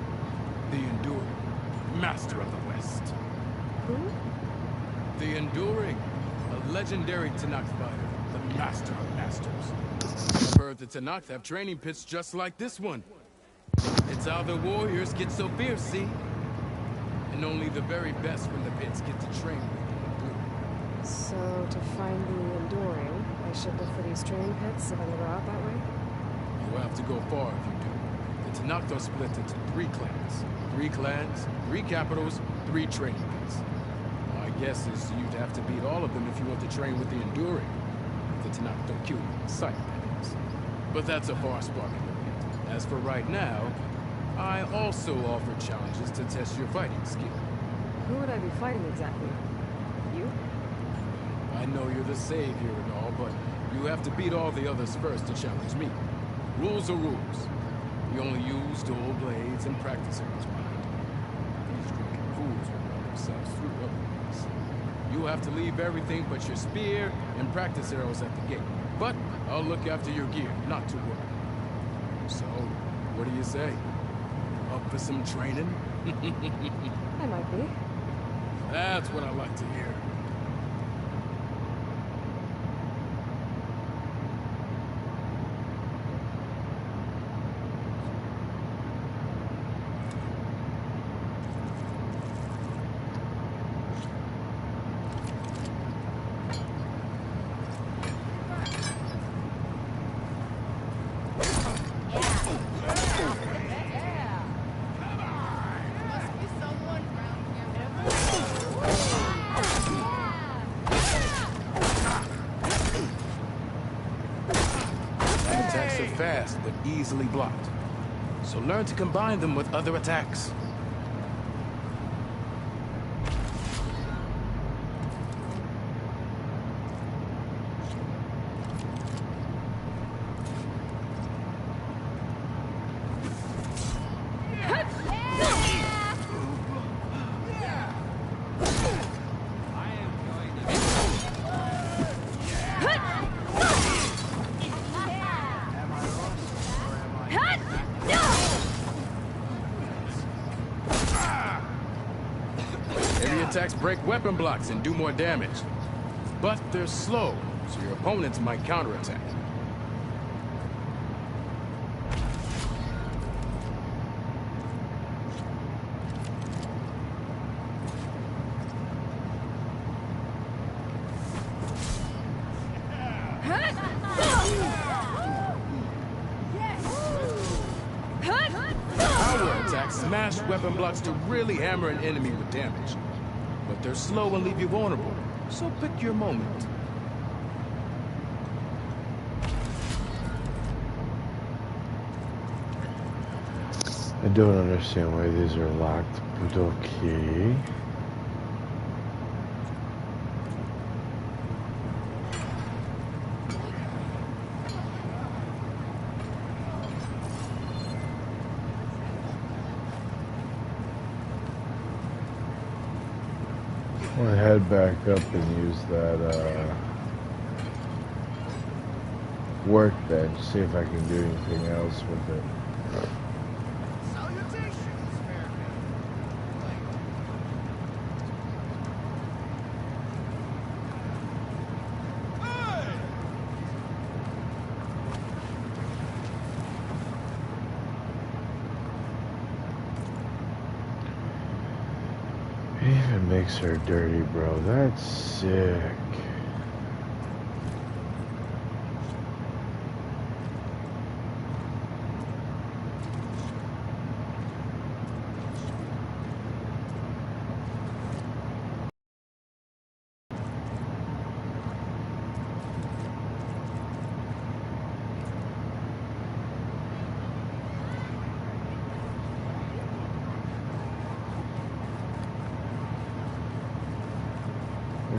the Enduring, master of the West. Who? The Enduring, a legendary Tenakth fighter, the master of masters. I've heard the Tenakth have training pits just like this one. It's how the warriors get so fierce, see? And only the very best from the pits get to train with the Enduring. So, to find the Enduring, I should look for these training pits if I'm ever out that way? You'll have to go far if you do. The Tenakth are split into 3 clans. 3 clans, 3 capitals, 3 training pits. My guess is you'd have to beat all of them if you want to train with the Enduring. If the Tenakth don't kill you on sight, that is. But that's a far-sparking event. As for right now, I also offer challenges to test your fighting skill. Who would I be fighting exactly? You? I know you're the savior and all, but you have to beat all the others first to challenge me. Rules are rules. We only use dual blades and practice areas behind. These drinking fools will run themselves through otherwise. You have to leave everything but your spear and practice arrows at the gate. But I'll look after your gear, not to worry. So, what do you say? Up for some training? I might be. That's what I like to hear. Attacks are fast, but easily blocked. So learn to combine them with other attacks. Attacks break weapon blocks and do more damage. But they're slow, so your opponents might counterattack. Power attacks smash weapon blocks to really hammer an enemy with damage. But they're slow and leave you vulnerable, so pick your moment. I don't understand why these are locked, but okay. I'm gonna head back up and use that workbench, see if I can do anything else with it. It even makes her dirty, bro. That's sick.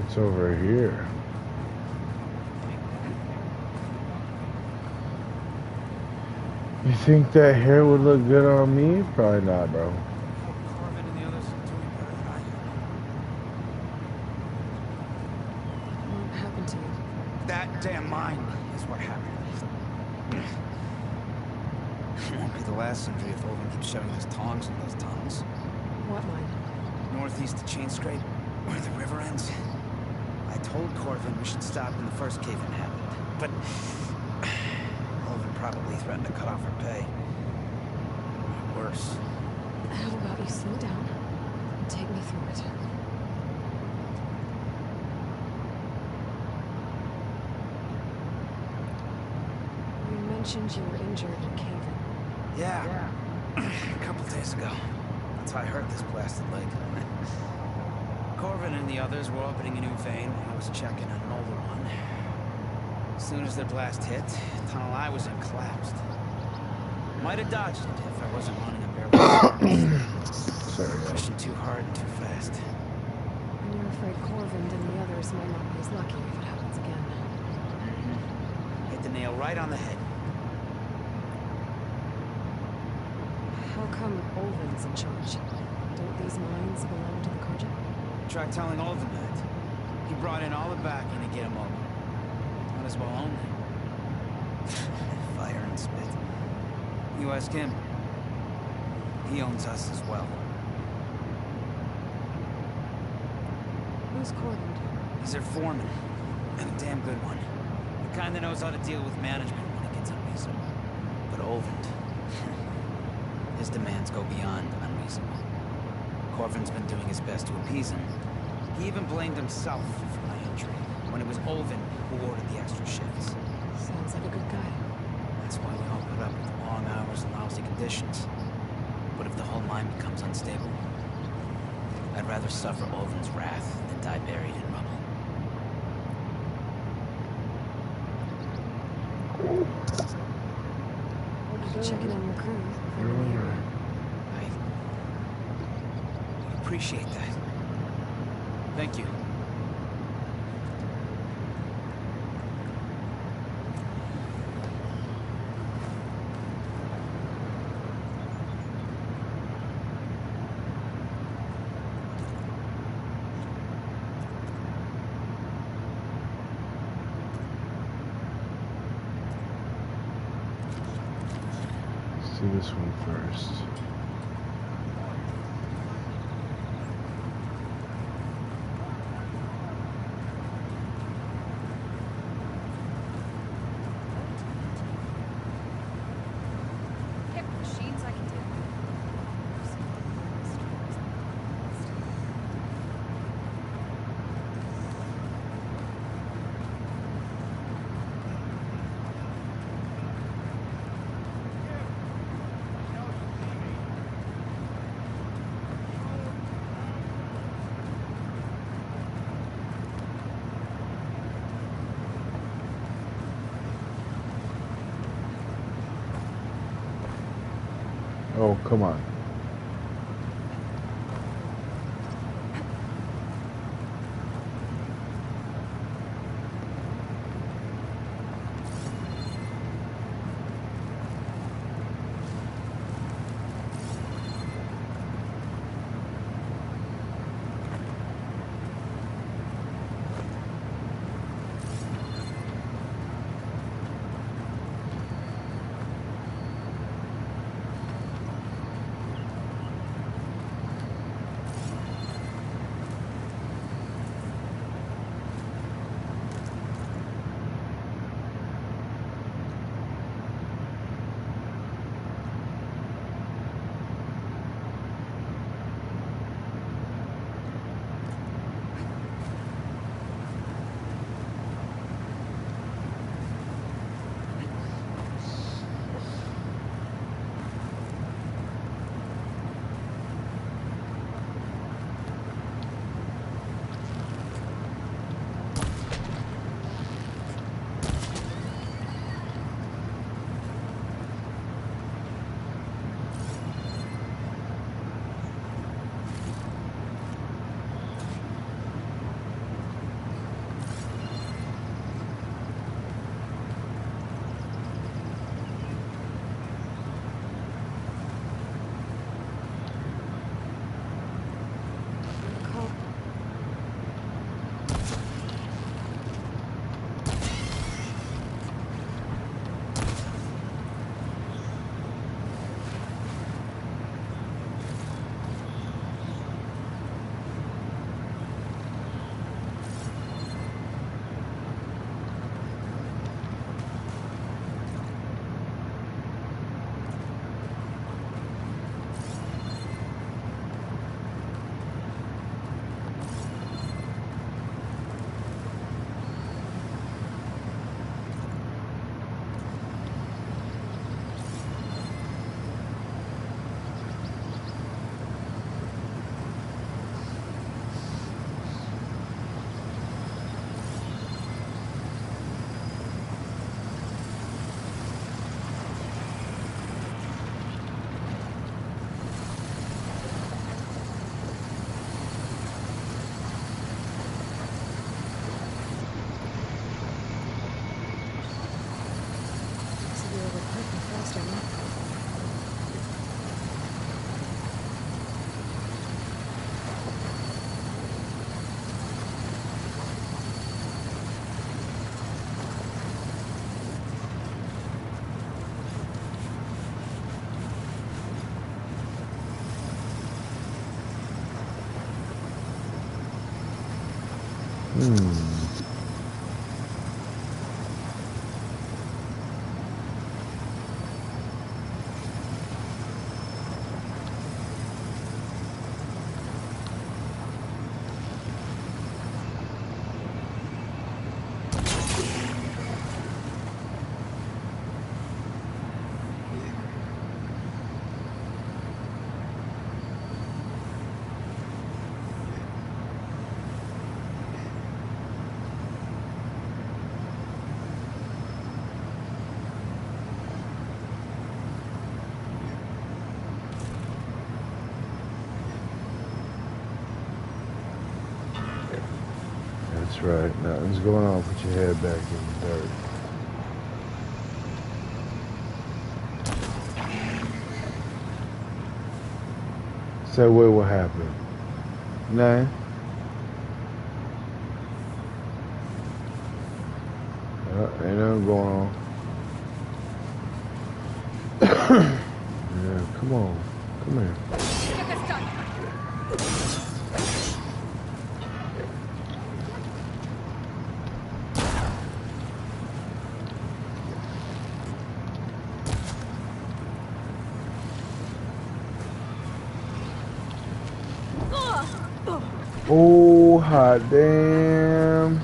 It's over here. You think that hair would look good on me? Probably not, bro. Corbin and the others are doing better than I am. What happened to you? That damn mine is what happened. Won't be the last century if Olvin keeps shoving his tongs in those tunnels. What mine? Northeast of Chain Scrape, where the river ends. I told Corvin we should stop when the first cave-in happened, but Olvin probably threatened to cut off her pay. Or worse. How about you slow down and take me through it? You mentioned you were injured in cave-in. Yeah. A couple days ago. That's how I hurt this blasted leg. Corvin and the others were opening a new vein when I was checking on an older one. As soon as their blast hit, the tunnel I was in collapsed. Might have dodged it if I wasn't running a barrel. Sorry. Pushing too hard and too fast. And you're afraid Corvin and the others might not be as lucky if it happens again. Hit the nail right on the head. How come Olvin's in charge? Don't these mines belong to the Carja? Try telling Olvin that. He brought in all the backing to get him over. Might as well own them. Fire and spit. You ask him. He owns us as well. Who's Corvin? He's their foreman. And a damn good one. The kind that knows how to deal with management when it gets unreasonable. But Olvin, his demands go beyond unreasonable. Corvin's been doing his best to appease him. He even blamed himself for my injury, when it was Olvin who ordered the extra shifts. Sounds like a good guy. That's why we all put up with the long hours and lousy conditions. But if the whole mine becomes unstable, I'd rather suffer Olvin's wrath than die buried in rubble. Checking on your crew. If they're in the area. I appreciate that. Thank you. Let's do this one first. Pick machines I can do. Oh, come on. lost ammo. That's right. Nothing's going on. Put your head back in the dirt. Say what happened? Nothing. Ain't nothing going on. Yeah, come on. Come here. Oh, hot damn.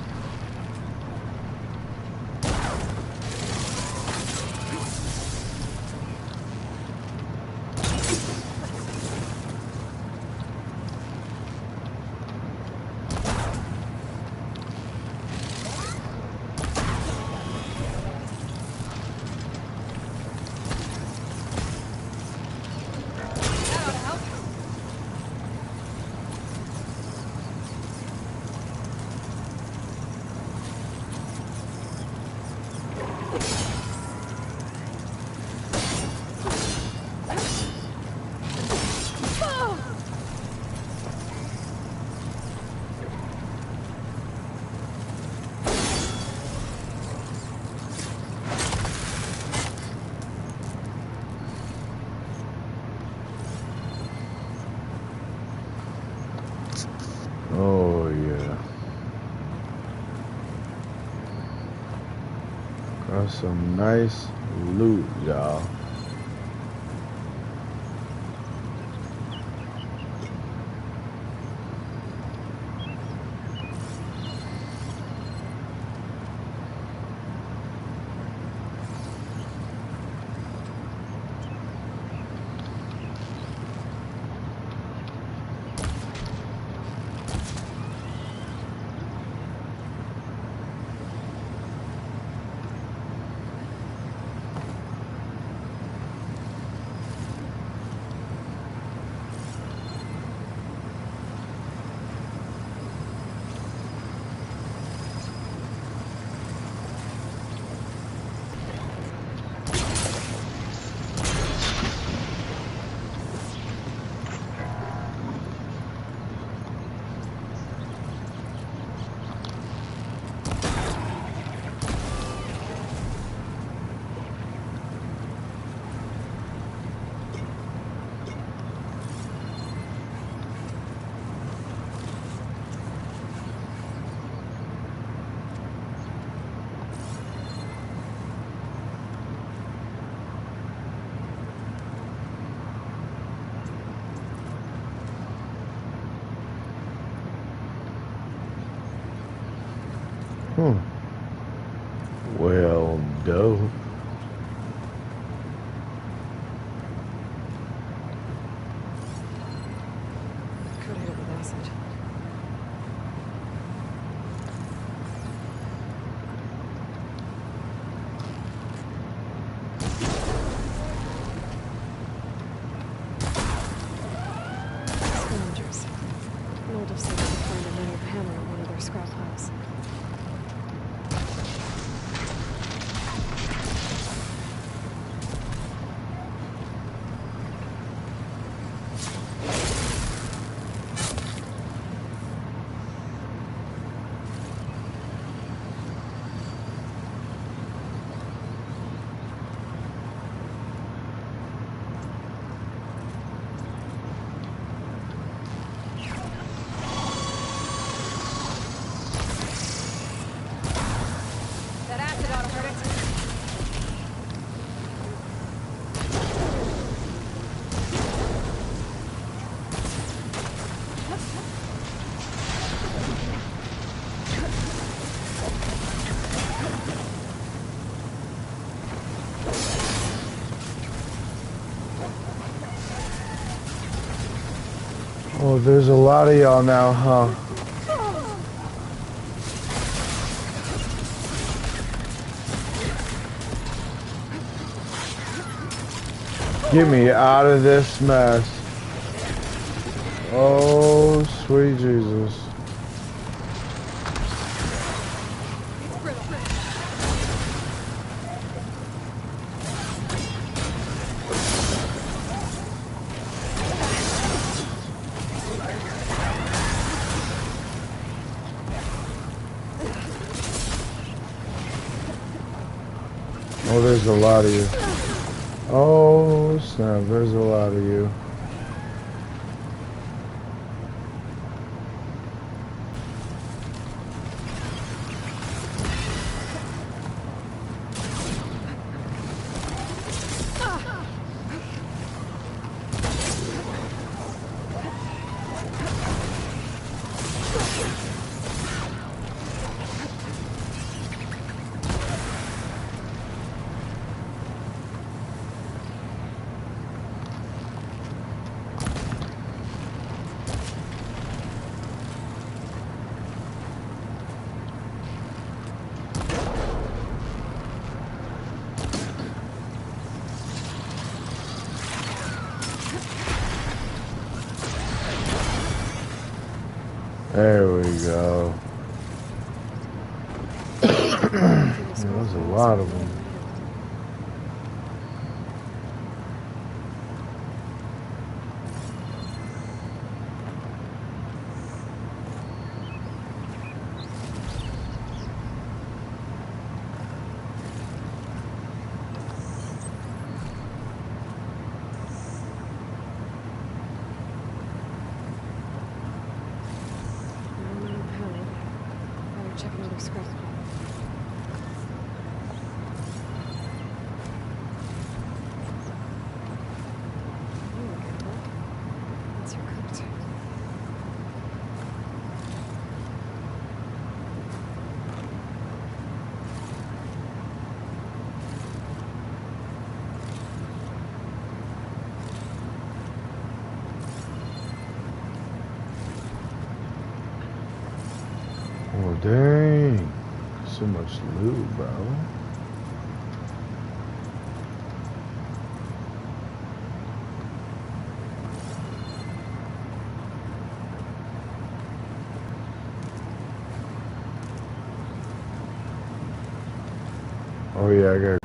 Oh, yeah. Got some nice loot, y'all. Well, dope. Could hit it with acid. Scavengers. Moldov said they could find a metal hammer in one of their scrap piles. That'll hurt it. Oh, there's a lot of y'all now, huh? Get me out of this mess. Oh, sweet Jesus. Oh, there's a lot of you. Oh, snap, there's a lot of you. There we go. There's a lot of them. Check another script. That's your cooked. Oh, dang. So much loot, bro. Oh, yeah, I got.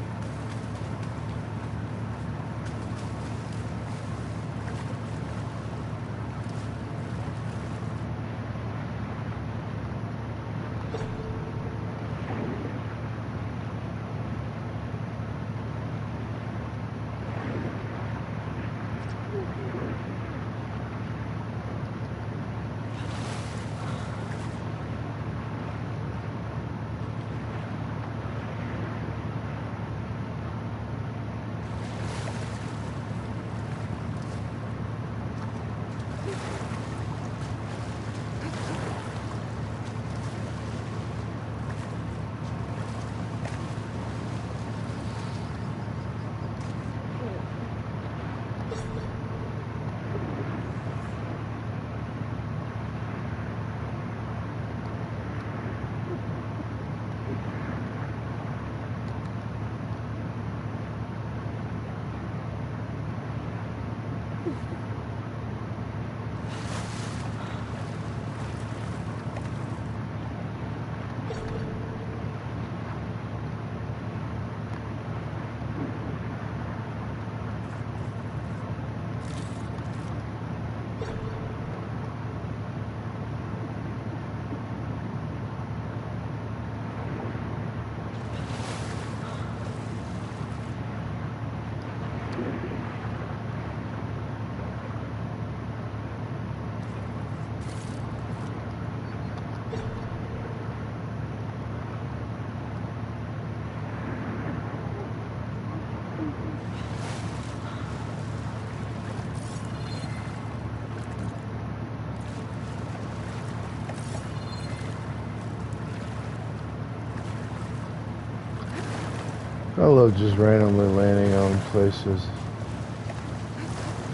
I love just randomly landing on places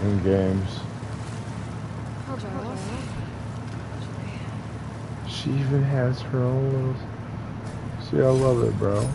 in games. I'll drive off. She even has her own little... See, I love it, bro.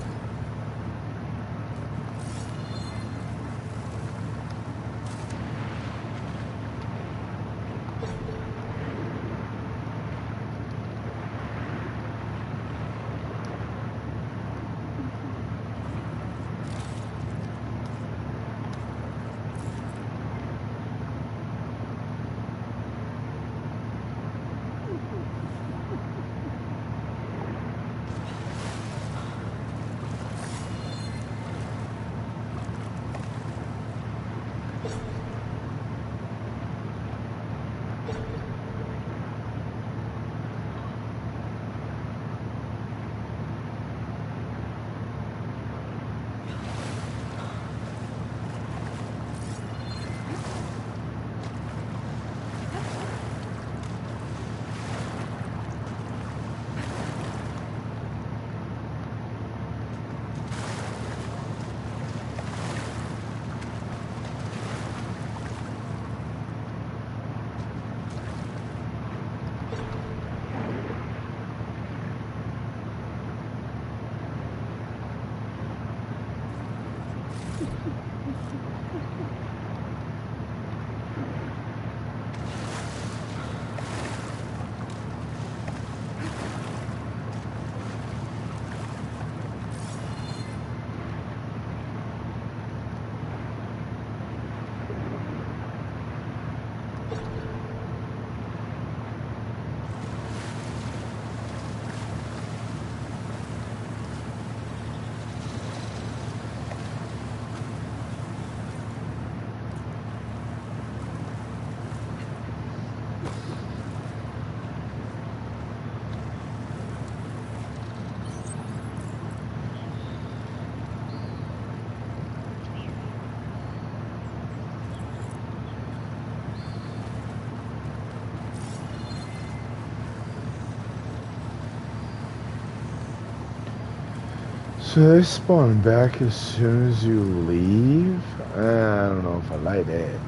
So they spawn back as soon as you leave? I don't know if I like that.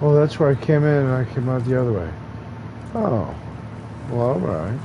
Oh, that's where I came in and I came out the other way. Oh, well, alright.